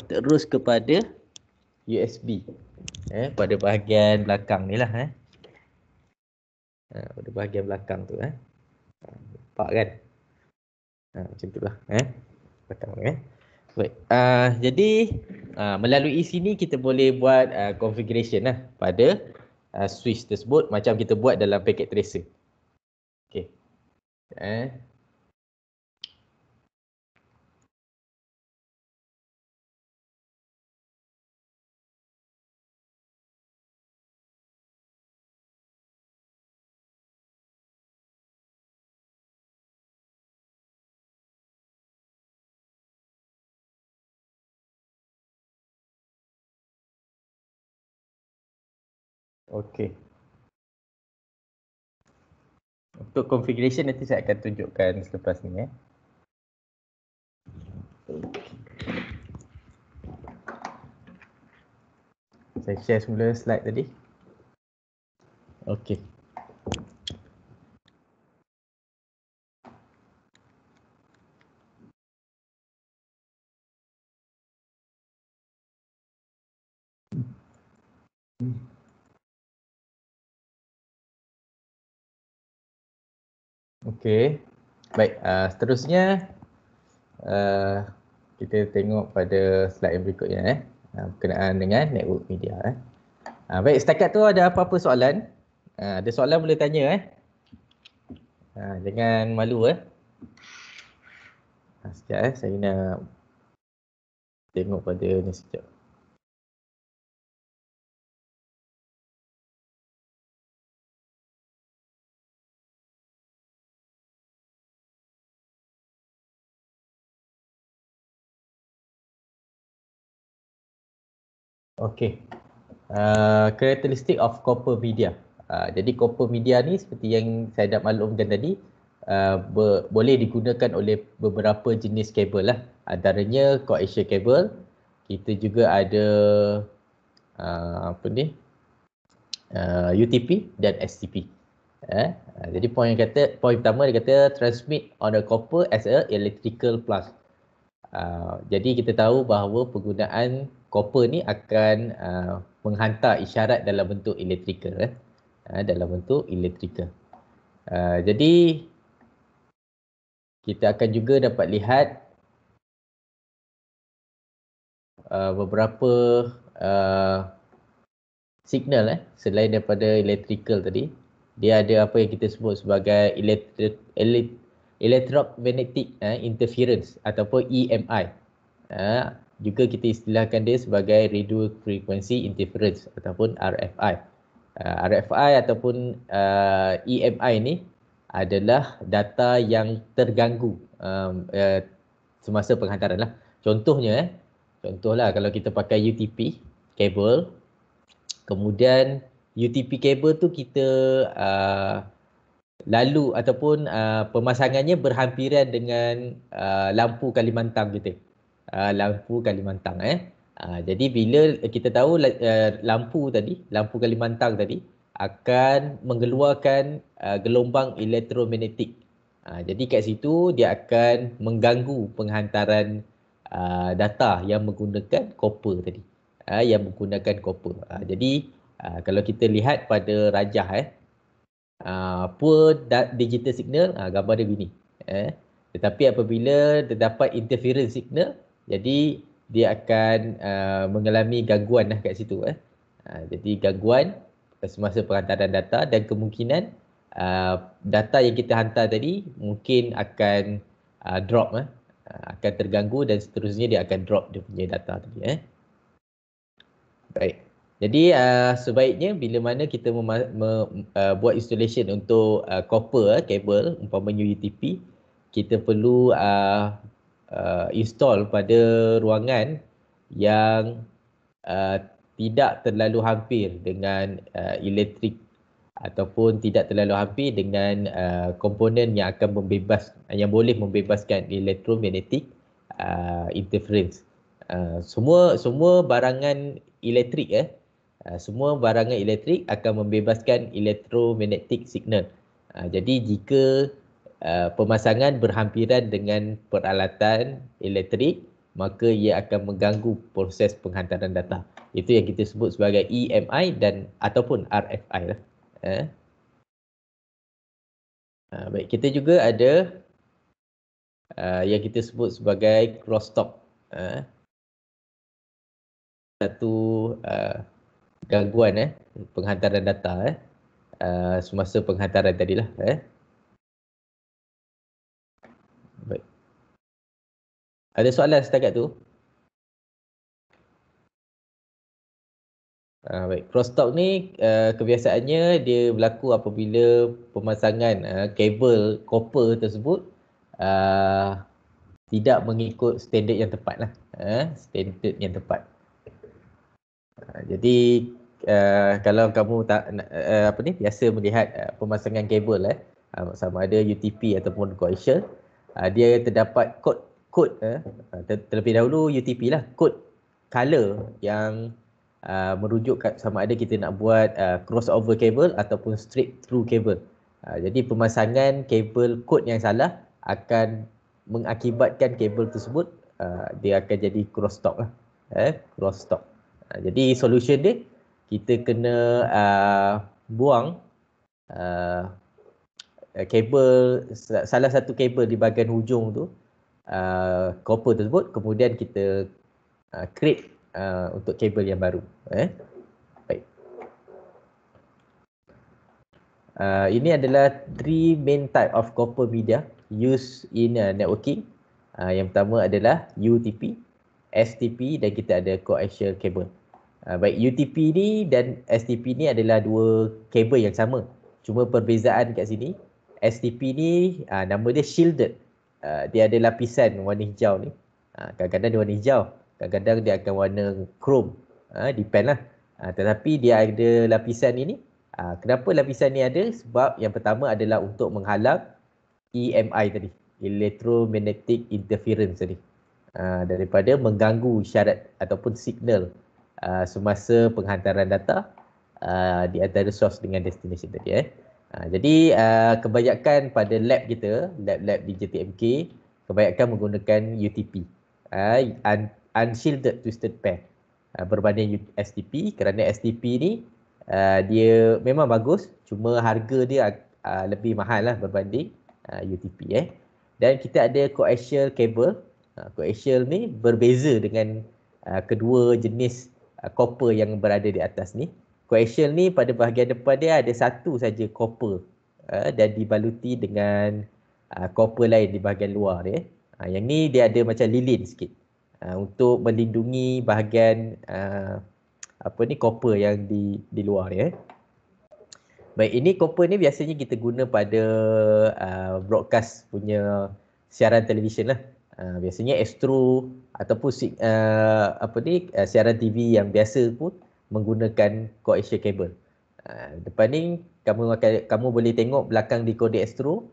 Speaker 1: terus kepada USB pada bahagian belakang ni lah pada bahagian belakang tu nampak kan macam tu lah belakang baik. Jadi melalui sini kita boleh buat configuration lah pada switch tersebut macam kita buat dalam packet tracer. Okey. Okey. Untuk configuration nanti saya akan tunjukkan selepas ni Saya share semula slide tadi. Okey. Okey. Baik, seterusnya kita tengok pada slide yang berikutnya berkenaan dengan network media Baik, setakat tu ada apa-apa soalan? Ada soalan boleh tanya jangan malu sekejap saya nak tengok pada ni sekejap. Okey. Characteristic of copper media. Jadi copper media ni seperti yang saya dah maklumkan tadi, boleh digunakan oleh beberapa jenis kabel lah. Antaranya coaxial cable. Kita juga ada UTP dan STP. Jadi poin pertama dia kata transmit on a copper as a electrical plus. Jadi kita tahu bahawa penggunaan copper ni akan menghantar isyarat dalam bentuk elektrikal dalam bentuk elektrikal. Jadi kita akan juga dapat lihat beberapa signal selain daripada electrical tadi. Dia ada apa yang kita sebut sebagai electromagnetic interference ataupun EMI. Juga kita istilahkan dia sebagai radio frequency interference ataupun RFI. RFI ataupun EMI ni adalah data yang terganggu semasa penghantaran lah. Contohlah kalau kita pakai UTP kabel, kemudian UTP kabel tu kita lalu ataupun pemasangannya berhampiran dengan lampu Kalimantan kita. Lampu Kalimantan jadi bila kita tahu lampu Kalimantan tadi akan mengeluarkan gelombang elektromagnetik. Jadi kat situ dia akan mengganggu penghantaran data yang menggunakan copper tadi. Jadi kalau kita lihat pada rajah poor digital signal, gambar dia begini. Tetapi apabila terdapat interference signal, jadi dia akan mengalami gangguan kat situ. Jadi gangguan semasa penghantaran data dan kemungkinan data yang kita hantar tadi mungkin akan drop, akan terganggu dan seterusnya dia akan drop dia punya data tadi. Baik. Jadi sebaiknya bila mana kita buat installation untuk copper kabel umpamanya UTP, kita perlu install pada ruangan yang tidak terlalu hampir dengan elektrik ataupun tidak terlalu hampir dengan komponen yang akan yang boleh membebaskan electromagnetic interference. Semua barangan elektrik semua barangan elektrik akan membebaskan electromagnetic signal. Jadi jika pemasangan berhampiran dengan peralatan elektrik, maka ia akan mengganggu proses penghantaran data. Itu yang kita sebut sebagai EMI dan ataupun RFI lah. Baik, kita juga ada yang kita sebut sebagai crosstalk. Satu gangguan penghantaran data semasa penghantaran tadilah. Baik. Ada soalan setakat tu? Baik, crosstalk ni kebiasaannya dia berlaku apabila pemasangan kabel copper tersebut tidak mengikut standard yang tepat lah. Standard yang tepat. Jadi kalau kamu biasa melihat pemasangan kabel sama ada UTP ataupun coaxial, dia terdapat kod terlebih dahulu UTP lah, kod color yang merujuk sama ada kita nak buat crossover kabel ataupun straight through kabel. Jadi pemasangan kabel kod yang salah akan mengakibatkan kabel tersebut dia akan jadi crosstalk lah, crosstalk. Jadi solution dia, kita kena buang kabel, salah satu kabel di bahagian hujung tu, copper tersebut, kemudian kita create untuk kabel yang baru. Baik. Ini adalah three main type of copper media used in networking. Yang pertama adalah UTP, STP dan kita ada coaxial cable. Baik, UTP ni dan STP ni adalah dua kabel yang sama. Cuma perbezaan kat sini, STP ni nama dia shielded. Dia ada lapisan warna hijau ni. Kadang-kadang dia warna hijau, kadang-kadang dia akan warna chrome. Depend lah. Tetapi dia ada lapisan ini. Kenapa lapisan ni ada? Sebab yang pertama adalah untuk menghalang EMI tadi, electromagnetic interference tadi, daripada mengganggu syarat ataupun signal semasa penghantaran data di antara source dengan destination tadi. Jadi kebanyakan pada lab kita, lab-lab di JTMK, kebanyakan menggunakan UTP, unshielded twisted pair, berbanding STP, kerana STP ni dia memang bagus, cuma harga dia lebih mahal lah berbanding UTP. Dan kita ada coaxial cable. Coaxial ni berbeza dengan kedua jenis copper yang berada di atas ni. Coaxial ni pada bahagian depan dia ada satu saja copper dan dibaluti dengan copper lain di bahagian luar dia. Yang ni dia ada macam lilin sikit untuk melindungi bahagian copper yang di luar dia. Baik, ini copper ni biasanya kita guna pada broadcast punya siaran televisyen lah. Biasanya Astro ataupun siaran TV yang biasa pun menggunakan coaxial cable. Depan ni kamu boleh tengok belakang dekoder Astro,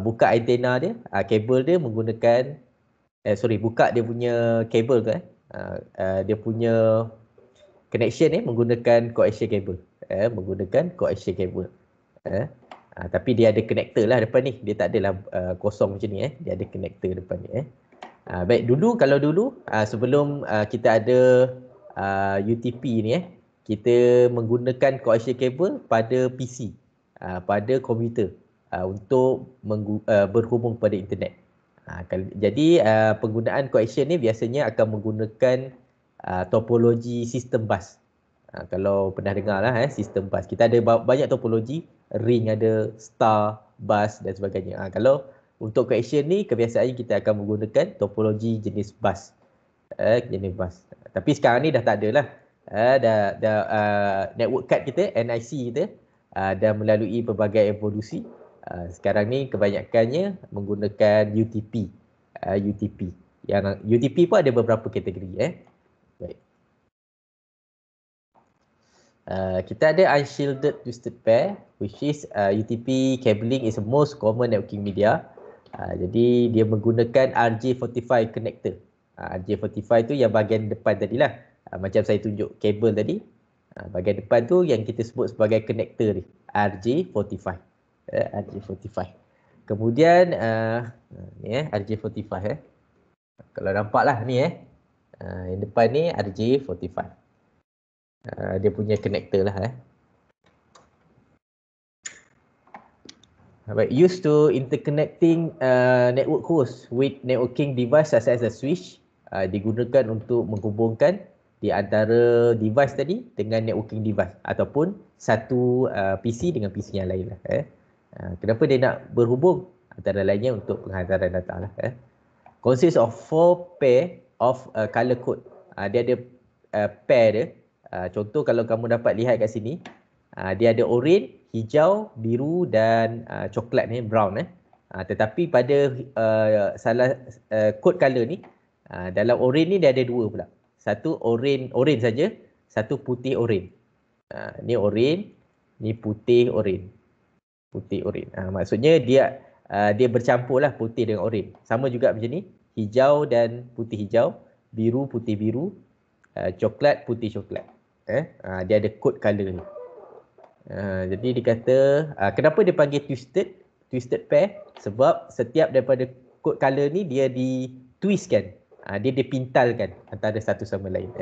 Speaker 1: buka antena dia, kabel dia menggunakan buka dia punya kabel tu dia punya connection menggunakan coaxial cable, menggunakan coaxial cable. Tapi dia ada connector lah depan ni, dia tak adalah kosong macam ni, dia ada connector depan ni. Baik, kalau dulu sebelum kita ada UTP ni, kita menggunakan coaxial cable pada PC, pada komputer untuk berhubung pada internet. Jadi penggunaan coaxial ni biasanya akan menggunakan topologi sistem bus. Kalau pernah dengar lah sistem bus, kita ada banyak topologi, ring ada, star, bus dan sebagainya. Kalau untuk coaxial ni kebiasaannya kita akan menggunakan topologi jenis bus, jenis bus. Tapi sekarang ni dah tak ada lah. Network card kita, NIC kita dah melalui pelbagai evolusi. Sekarang ni kebanyakannya menggunakan UTP. Yang UTP pun ada beberapa kategori. Baik. Kita ada unshielded twisted pair, which is UTP cabling is the most common networking media. Jadi dia menggunakan RJ45 connector. RJ45 tu yang bahagian depan tadilah. Macam saya tunjuk kabel tadi. Bahagian depan tu yang kita sebut sebagai connector ni, RJ45. RJ45. Kemudian ni RJ45 Kalau nampak lah ni yang depan ni RJ45. Dia punya connector lah. Right, used to interconnecting network host with networking device such as a switch. Digunakan untuk menghubungkan di antara device tadi dengan networking device ataupun satu PC dengan PC yang lain lah. Kenapa dia nak berhubung? Antara lainnya untuk penghantaran data lah. Consists of 4 pair of color code. Dia ada pair dia. Contoh kalau kamu dapat lihat kat sini, dia ada orange, hijau, biru dan coklat ni, brown. Tetapi pada salah code color ni, dalam orange ni dia ada dua pula. Satu orange saja, satu putih orange. Ni oren, ni putih oren. Putih oren. Maksudnya dia bercampur lah putih dengan oren. Sama juga macam ni, hijau dan putih hijau, biru putih biru, coklat putih coklat. Dia ada code color ni. Jadi dia kata kenapa dia panggil twisted pair? Sebab setiap daripada code color ni dia ditwistkan. Dia dipintalkan antara satu sama lain.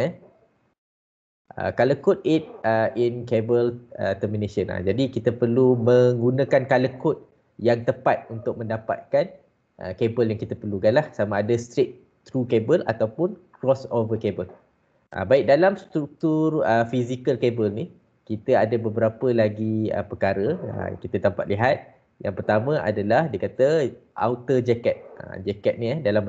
Speaker 1: Color code aid in cable termination. Jadi kita perlu menggunakan color code yang tepat untuk mendapatkan kabel yang kita perlukan lah, sama ada straight through cable ataupun crossover cable. Baik, dalam struktur physical cable ni kita ada beberapa lagi perkara kita dapat lihat. Yang pertama adalah dia kata outer jacket. Jacket ni dalam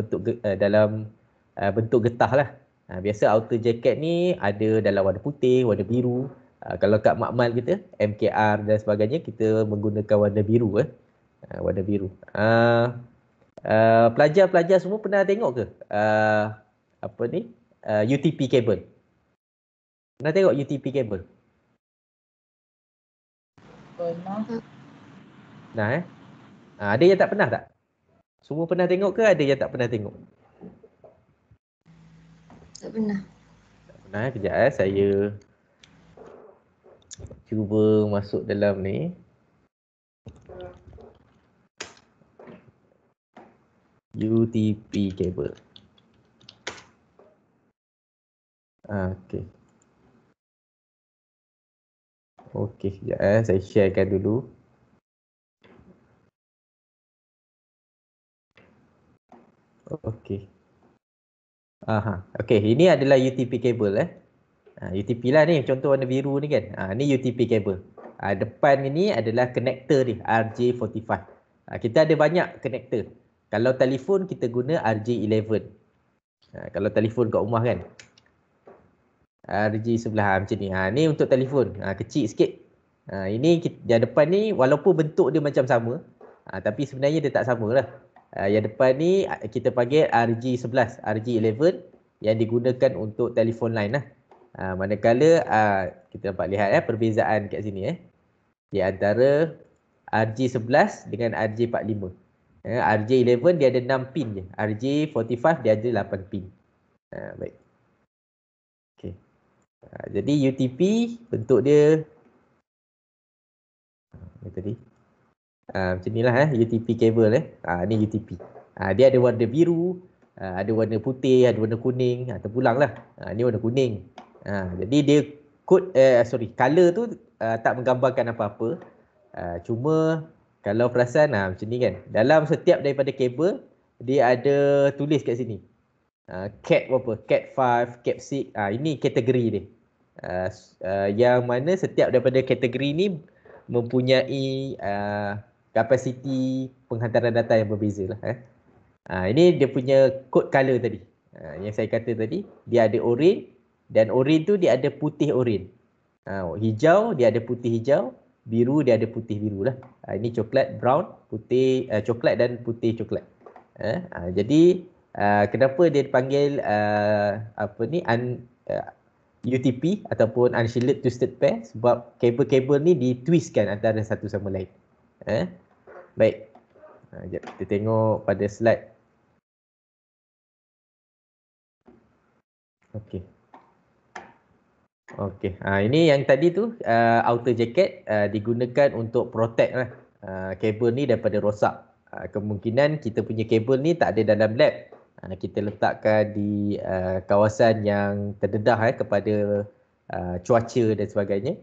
Speaker 1: bentuk getah lah. Biasa outer jacket ni ada dalam warna putih, warna biru. Kalau kat makmal kita, MKR dan sebagainya, kita menggunakan warna biru. Warna biru. Pelajar-pelajar semua pernah tengok ke UTP cable? Pernah tengok UTP cable?
Speaker 4: Pernah.
Speaker 1: Nah, ada yang tak pernah tak? Semua pernah tengok ke ada yang tak pernah tengok?
Speaker 3: Tak pernah.
Speaker 1: Tak pernah. Kejap saya cuba masuk dalam ni. UTP cable. Okey. Okey, sekejap saya sharekan dulu. Okey. Okey, ini adalah UTP cable UTP lah ni, contoh warna biru ni kan. Ni UTP cable. Depan ini adalah connector ni, RJ45. Kita ada banyak connector. Kalau telefon kita guna RJ11. Kalau telefon kat rumah kan. RJ sebelah macam ni. Ni untuk telefon. Kecil sikit. Ini yang depan ni walaupun bentuk dia macam sama, tapi sebenarnya dia tak sama lah. Yang depan ni kita panggil RJ11, RJ11 yang digunakan untuk telefon line lah. Manakala kita dapat lihat perbezaan kat sini di antara RJ11 dengan RJ45. RJ11 dia ada 6 pin je. RJ45 dia ada 8 pin. Baik. Okey. Jadi UTP bentuk dia tadi. Macam inilah UTP cable ni UTP. Dia ada warna biru, ada warna putih, ada warna kuning, terpulang lah. Ni warna kuning. Jadi dia color tu tak menggambarkan apa-apa. Cuma kalau perasan macam ni kan. Dalam setiap daripada kabel dia ada tulis kat sini. Cat berapa? Cat 5, Cat 6. Ini kategori dia. Yang mana setiap daripada kategori ni mempunyai kapasiti penghantaran data yang berbeza lah. Ini dia punya code color tadi. Yang saya kata tadi, dia ada oren dan oren tu dia ada putih oren. Hijau dia ada putih hijau, biru dia ada putih biru lah. Ini coklat brown, putih coklat dan putih coklat. Jadi kenapa dia dipanggil UTP ataupun unshielded twisted pair? Sebab kabel-kabel ni ditwistkan antara satu sama lain. Baik. Sekejap kita tengok pada slide. Okey. Okey. Ini yang tadi tu outer jacket digunakan untuk protect lah kabel ni daripada rosak. Kemungkinan kita punya kabel ni tak ada dalam lab. Kita letakkan di kawasan yang terdedah kepada cuaca dan sebagainya.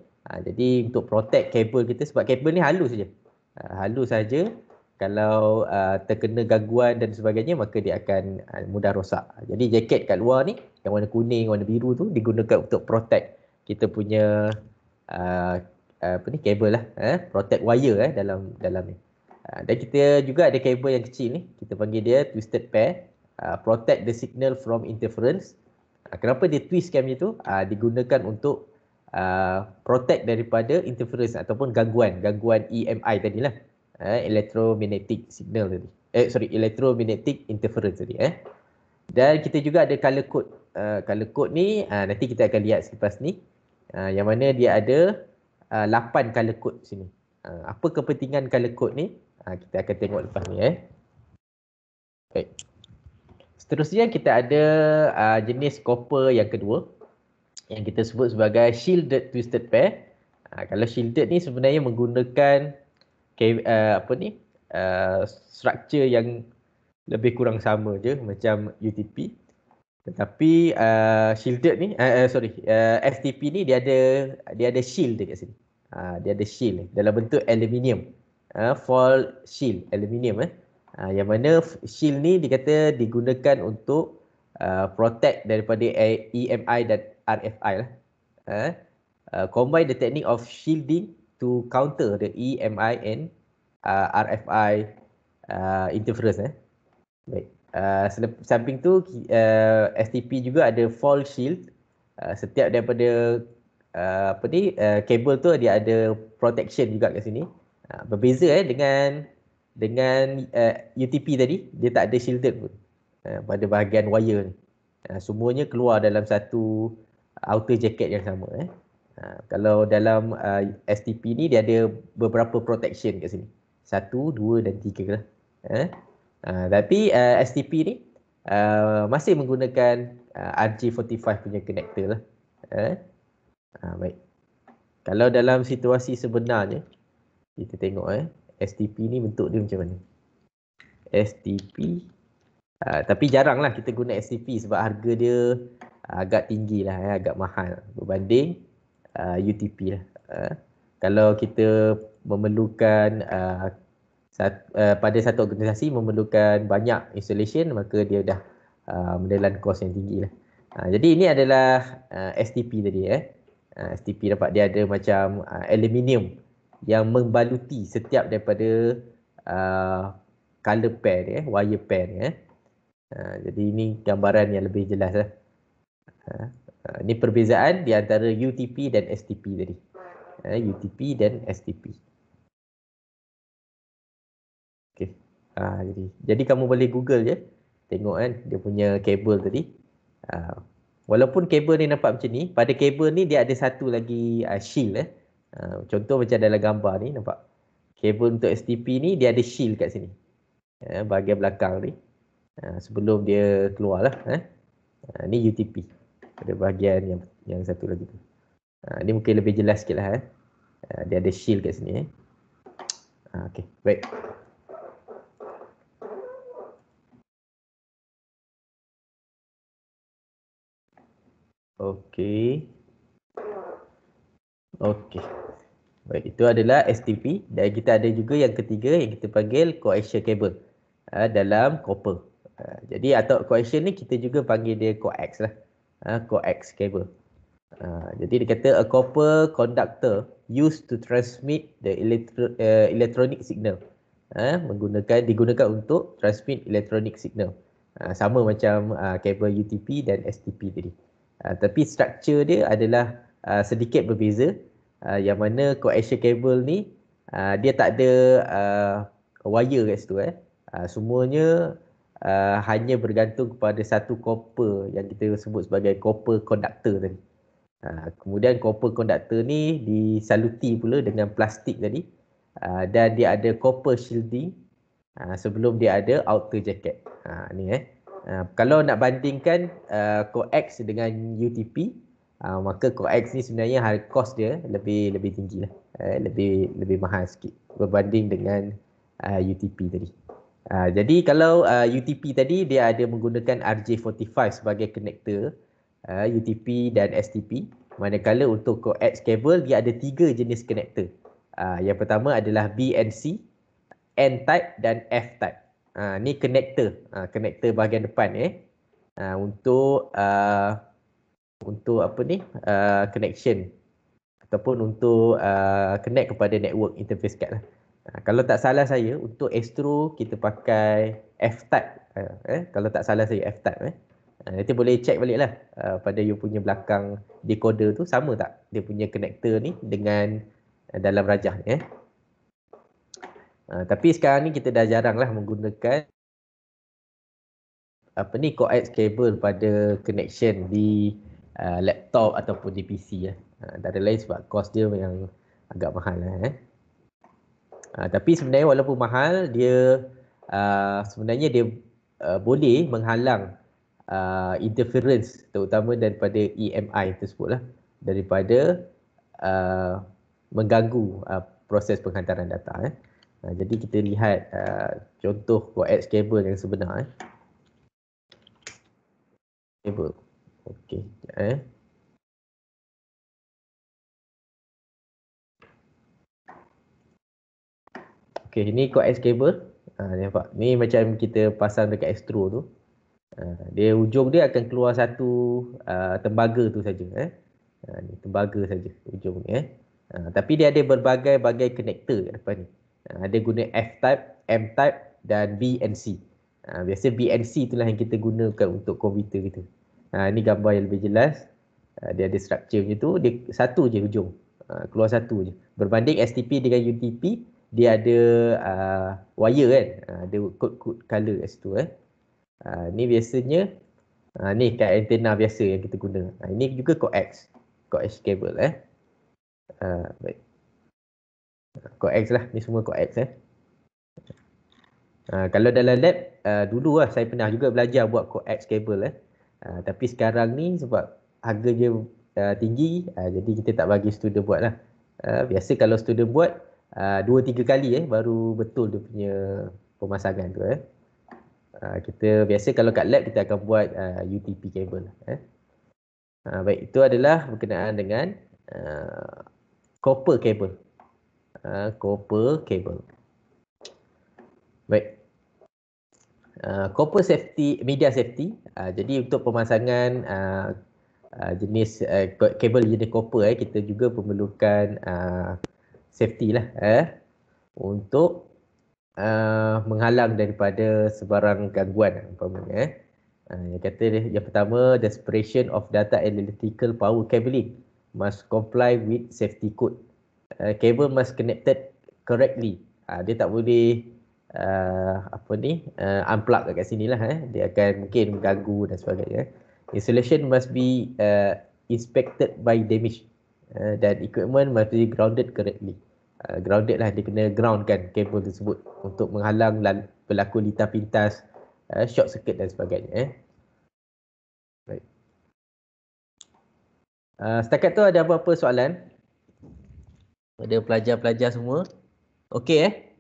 Speaker 1: Jadi untuk protect kabel kita, sebab kabel ni halus saja. Halus saja. Kalau terkena gangguan dan sebagainya, maka dia akan mudah rosak. Jadi jaket kat luar ni yang warna kuning, warna biru tu digunakan untuk protect kita punya kabel lah, protect wire dalam ni. Dan kita juga ada kabel yang kecil ni, kita panggil dia twisted pair, protect the signal from interference. Kenapa dia twistkan macam tu? Digunakan untuk protect daripada interference ataupun gangguan EMI tadilah. Electromagnetic signal tadi. Electromagnetic interference tadi. Dan kita juga ada color code. Color code ni nanti kita akan lihat selepas ni. Yang mana dia ada 8 color code sini. Apa kepentingan color code ni? Kita akan tengok lepas ni. Baik. Seterusnya kita ada jenis copper yang kedua yang kita sebut sebagai shielded twisted pair. Kalau shielded ni sebenarnya menggunakan structure yang lebih kurang sama je macam UTP. Tetapi shielded ni STP ni dia ada shield dekat sini. Dia ada shield dalam bentuk aluminium. Foil shield aluminium yang mana shield ni dikata digunakan untuk protect daripada EMI dan RFI lah. Combine the technique of shielding to counter the EMI and RFI interference. Baik. Samping tu STP juga ada foil shield. Setiap daripada kabel tu dia ada protection juga kat sini. Berbeza dengan UTP tadi, dia tak ada shielded pun pada bahagian wire ni. Semuanya keluar dalam satu outer jacket yang sama. Kalau dalam STP ni dia ada beberapa protection kat sini. 1, 2 dan 3 lah. Tapi STP ni masih menggunakan RJ45 punya connector lah. Baik. Kalau dalam situasi sebenarnya kita tengok STP ni bentuk dia macam mana. STP tapi jaranglah kita guna STP sebab harga dia agak tinggi lah, agak mahal berbanding UTP lah. Kalau kita memerlukan pada satu organisasi memerlukan banyak installation, maka dia dah menelan kos yang tinggi lah. Jadi ini adalah STP tadi. STP dapat dia ada macam aluminium yang membaluti setiap daripada color pair dia, wire pair dia. Jadi ini gambaran yang lebih jelas lah. Ini perbezaan di antara UTP dan STP tadi. UTP dan STP. Okay. Jadi kamu boleh Google je, tengok kan dia punya kabel tadi. Walaupun kabel ni nampak macam ni, pada kabel ni dia ada satu lagi shield. Contoh macam dalam gambar ni nampak. Kabel untuk STP ni dia ada shield kat sini. Bahagian belakang ni. Sebelum dia keluar lah. Ni UTP. Pada bahagian yang satu lagi tu. Ni mungkin lebih jelas sikit lah. Dia ada shield kat sini. Okay, baik. Okey. Baik, itu adalah STP dan kita ada juga yang ketiga yang kita panggil coaxial cable dalam copper. Jadi atau coaxial ni kita juga panggil dia coax lah. Coax cable. Jadi dia kata a copper conductor used to transmit the electronic signal. Digunakan untuk transmit electronic signal. Sama macam kabel UTP dan STP tadi. Tapi struktur dia adalah sedikit berbeza. Yang mana coaxial cable ni dia tak ada wire kat situ. Semuanya hanya bergantung kepada satu copper yang kita sebut sebagai copper conductor tadi. Kemudian copper conductor ni disaluti pula dengan plastik tadi. Dan dia ada copper shielding sebelum dia ada outer jacket. Kalau nak bandingkan coax dengan UTP, maka coax ni sebenarnya harga cost dia lebih tinggi lah. Lebih mahal sikit berbanding dengan UTP tadi. Jadi kalau UTP tadi dia ada menggunakan RJ45 sebagai connector, UTP dan STP. Manakala untuk coax cable dia ada 3 jenis connector. Yang pertama adalah BNC, N-type dan F-type. Ni connector, connector bahagian depan untuk connection ataupun untuk connect kepada network interface card lah. Kalau tak salah saya untuk Astro kita pakai F-type. Kalau tak salah saya F-type. Nanti boleh check balik lah pada you punya belakang decoder tu sama tak dia punya connector ni dengan dalam rajah ni. Tapi sekarang ni kita dah jarang lah menggunakan coax cable pada connection di laptop ataupun di PC . Antara lain sebab kos dia yang agak mahal lah. Tapi sebenarnya walaupun mahal, dia sebenarnya dia boleh menghalang interference terutama daripada EMI tersebut lah, daripada mengganggu proses penghantaran data. Jadi kita lihat contoh coax kabel yang sebenar. Kabel. Okey. Okey, ini coax kabel. Nampak? Ni macam kita pasang dekat Astro tu. Dia ujung dia akan keluar satu tembaga tu saja. Ni tembaga saja ujung ni. Tapi dia ada berbagai-bagai connector kat depan ni. Ada guna F-type, M-type dan B and C. Biasa B and C itulah yang kita gunakan untuk komputer kita. Ni gambar yang lebih jelas. Dia ada structure macam tu, dia satu je ujung. Keluar satu je. Berbanding STP dengan UTP, dia ada wire kan. Ada kod-kod color kat situ. Ni biasanya ni kat antena biasa yang kita guna. Ini juga coax cable. Baik. Coax lah, ni semua coax. Kalau dalam lab, dulu lah saya pernah juga belajar buat coax cable. Tapi sekarang ni sebab harga dia tinggi, jadi kita tak bagi student buat lah. Biasa kalau student buat 2-3 kali baru betul dia punya pemasangan tu. Kita biasa kalau kat lab kita akan buat UTP cable. Baik, itu adalah berkenaan dengan copper cable. Copper cable. Baik. Copper safety, media safety. Jadi untuk pemasangan jenis kabel jenis copper, kita juga memerlukan safety lah untuk menghalang daripada sebarang gangguan umpamanya. Yang kata yang pertama, the separation of data and electrical power cabling must comply with safety code. Cable must connected correctly. Dia tak boleh unplug kat sini lah. Dia akan mungkin mengganggu dan sebagainya. Installation must be inspected by damage dan equipment must be grounded correctly. Grounded lah, dia kena ground kan kabel tersebut untuk menghalang berlaku lintah pintas, short circuit dan sebagainya. Baik. Setakat tu ada apa-apa soalan? Ada pelajar-pelajar semua? Okey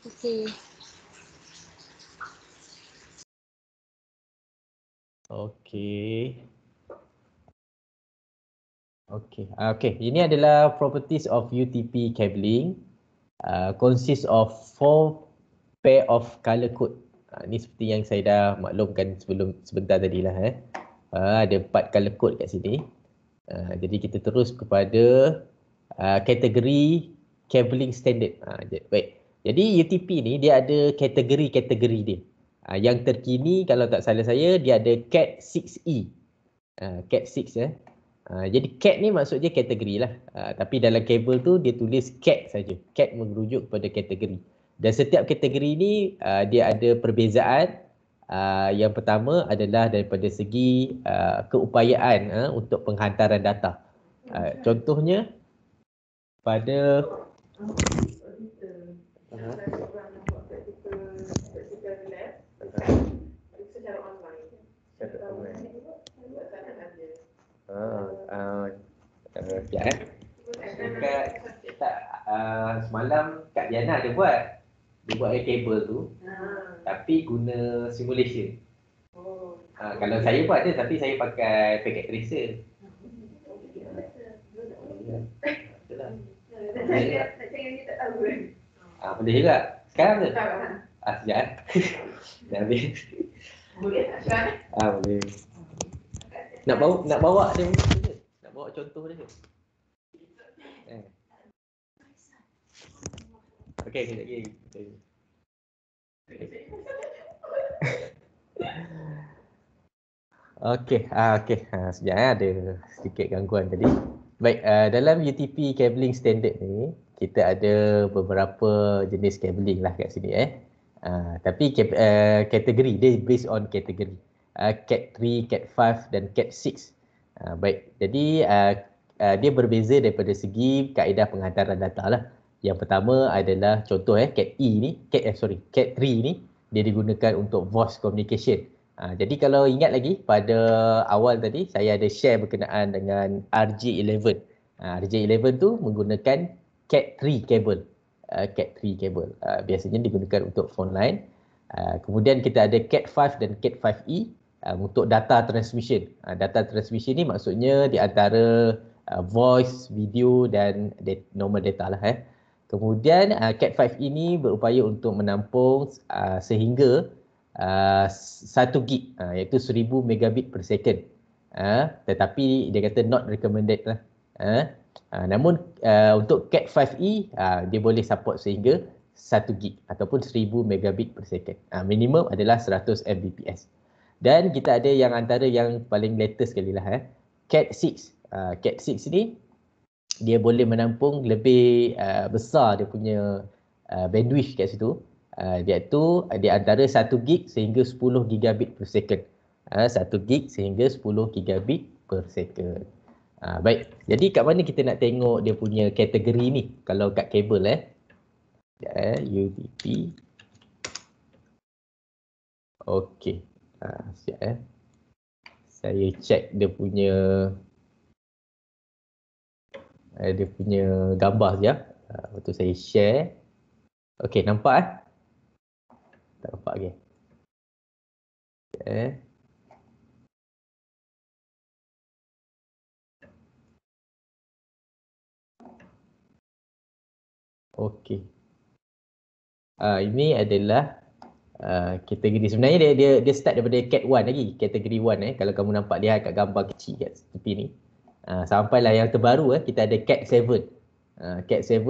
Speaker 3: Okey.
Speaker 1: Okey. Okey. Ini adalah properties of UTP cabling. Consists of 4 pair of color code. Ini seperti yang saya dah maklumkan sebentar tadi lah. Ada 4 color code kat sini. Jadi kita terus kepada kategori cabling standard. Baik. Jadi UTP ni dia ada kategori-kategori dia. Yang terkini kalau tak salah saya, dia ada CAT 6E. CAT 6 jadi CAT ni maksudnya kategori lah. Tapi dalam kabel tu dia tulis CAT saja. CAT merujuk kepada kategori. Dan setiap kategori ni dia ada perbezaan. Yang pertama adalah daripada segi keupayaan untuk penghantaran data. Contohnya pada semalam Kak Diana ada buat. Dia buat kabel tu. Tapi guna simulation. Kalau saya buat dia, tapi saya pakai packet tracer. Boleh juga. Sekarang ke? Sekejap. Dah habis. Boleh tak sekarang? Boleh. Nak bawa dia ke? Nak bawa contoh dia ke? Okey, kejap lagi. Okey. Sekejap ada sedikit gangguan tadi. Baik, dalam UTP cabling standard ni, kita ada beberapa jenis cabling lah kat sini. Tapi kategori, dia based on kategori. Cat 3, Cat 5 dan Cat 6. Baik, jadi dia berbeza daripada segi kaedah penghantaran data lah. Yang pertama adalah contoh Cat E ni, Cat 3 ni dia digunakan untuk voice communication. Jadi kalau ingat lagi pada awal tadi saya ada share berkenaan dengan RJ11. RJ11 tu menggunakan Cat 3 kabel. Cat 3 kabel. Biasanya digunakan untuk phone line. Kemudian kita ada Cat 5 dan Cat 5e untuk data transmission. Data transmission ni maksudnya di antara voice, video dan normal data lah. Kemudian Cat 5e ni berupaya untuk menampung sehingga 1 gig iaitu 1000 megabit per second. Tetapi dia kata not recommended lah. Namun untuk Cat 5e dia boleh support sehingga 1 gig ataupun 1000 megabit per second. Minimum adalah 100 Mbps. Dan kita ada yang antara yang paling latest sekali lah Cat 6. Cat 6 ni dia boleh menampung lebih besar dia punya bandwidth kat situ. Iaitu di antara 1 gig sehingga 10 gigabit per second. 1 gig sehingga 10 gigabit per second. Baik, jadi kat mana kita nak tengok dia punya kategori ni kalau kat kabel UDP. Okey. Siap saya check dia punya gambar saja. Lepas tu saya share. Okey, nampak tak nampak lagi. Okey. Ini adalah kategori. Sebenarnya dia start daripada Cat 1 lagi, kategori 1 kalau kamu nampak dia kat gambar kecil kat tepi ni. Sampailah yang terbaru kita ada Cat 7. Cat 7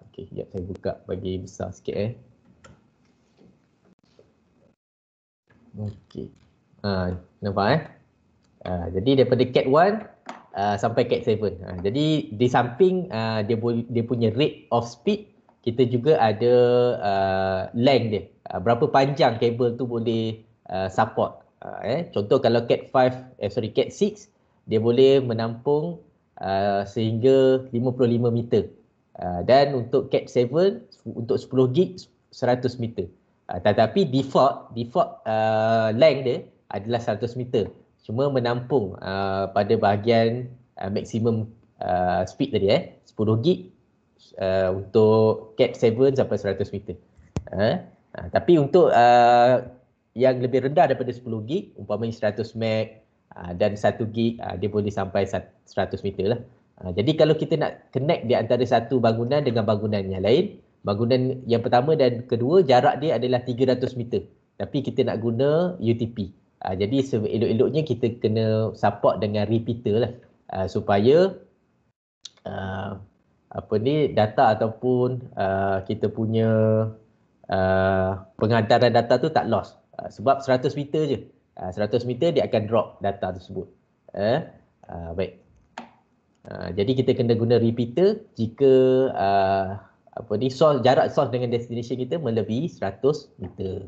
Speaker 1: okey, sekejap saya buka bagi besar sikit Okey. Nampak jadi daripada Cat 1 sampai Cat 7. Jadi di samping dia punya rate of speed, kita juga ada length dia. Berapa panjang kabel tu boleh support. Contoh kalau Cat 6 dia boleh menampung sehingga 55 meter. Dan untuk Cat 7 untuk 10 gig 100 meter. Tetapi default length dia adalah 100 meter. Cuma menampung pada bahagian maksimum speed tadi 10 gig untuk Cat 7 sampai 100 meter. Tapi untuk yang lebih rendah daripada 10 gig, umpamanya 100 meg dan 1 gig, dia boleh sampai 100 meter lah. Jadi kalau kita nak connect di antara satu bangunan dengan bangunan yang lain, bangunan yang pertama dan kedua jarak dia adalah 300 meter. Tapi kita nak guna UTP. Jadi elok-eloknya kita kena support dengan repeater lah. Supaya data ataupun kita punya penghantaran data tu tak lost. Sebab 100 meter je. 100 meter dia akan drop data tersebut. Baik. Jadi kita kena guna repeater jika jarak source dengan destination kita melebihi 100 meter.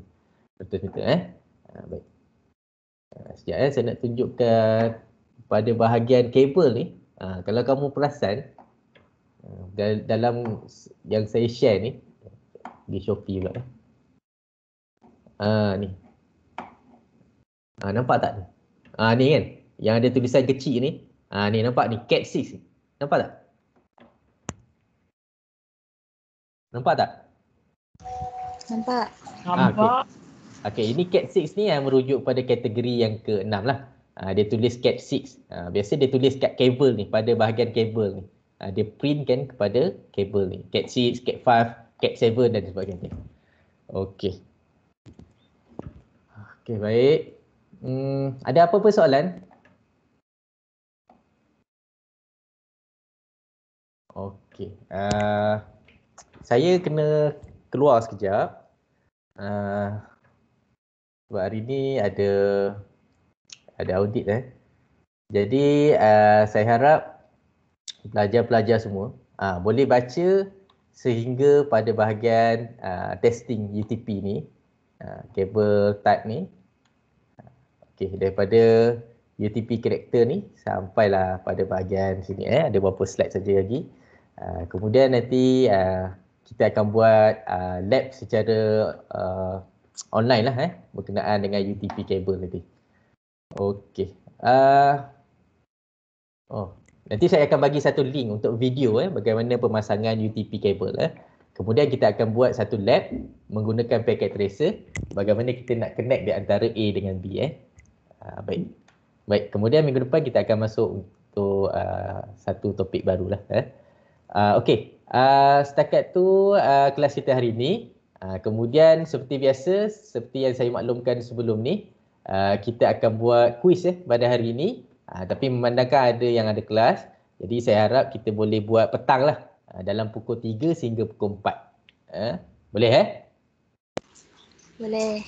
Speaker 1: 100 meter baik. Sekejap saya nak tunjukkan pada bahagian kabel ni. Kalau kamu perasan dalam yang saya share ni di Shopee pula ni. Nampak tak ni? Ni kan yang ada tulisan kecil ni. Ni nampak ni Cat 6 ni. Nampak tak? Nampak tak?
Speaker 3: Nampak.
Speaker 4: Nampak.
Speaker 1: Okey, ini Cat 6 ni yang merujuk pada kategori yang ke-6 lah. Dia tulis Cat 6. Biasa dia tulis kat kabel ni, pada bahagian kabel ni. Dia print kan kepada kabel ni. Cat 6, Cat 5, Cat 7 dan sebagainya. Okey. Okey, baik. Ada apa-apa soalan? Okey. Saya kena keluar sekejap. Sebab hari ni ada audit Jadi saya harap pelajar-pelajar semua boleh baca sehingga pada bahagian testing UTP ni, kabel type ni. Okey, daripada UTP karakter ni sampailah pada bahagian sini. Ada beberapa slide saja lagi. Kemudian nanti kita akan buat lab secara online lah berkenaan dengan UTP kabel nanti. Okey. Nanti saya akan bagi satu link untuk video bagaimana pemasangan UTP kabel. Kemudian kita akan buat satu lab menggunakan packet tracer bagaimana kita nak connect di antara A dengan B. Baik, kemudian minggu depan kita akan masuk untuk satu topik barulah. Okey, setakat tu kelas kita hari ini. Kemudian seperti biasa, seperti yang saya maklumkan sebelum ni, kita akan buat kuis pada hari ini. Tapi memandangkan ada yang ada kelas, jadi saya harap kita boleh buat petang lah, dalam pukul 3 sehingga pukul 4. Boleh
Speaker 3: Boleh.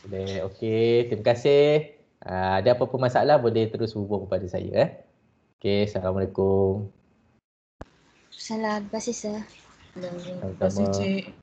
Speaker 1: Boleh, okey. Terima kasih. Ada apa-apa masalah boleh terus hubung kepada saya. Okey, Assalamualaikum.
Speaker 3: Salam. Terima kasih, sir.
Speaker 4: Terima kasih, Cik.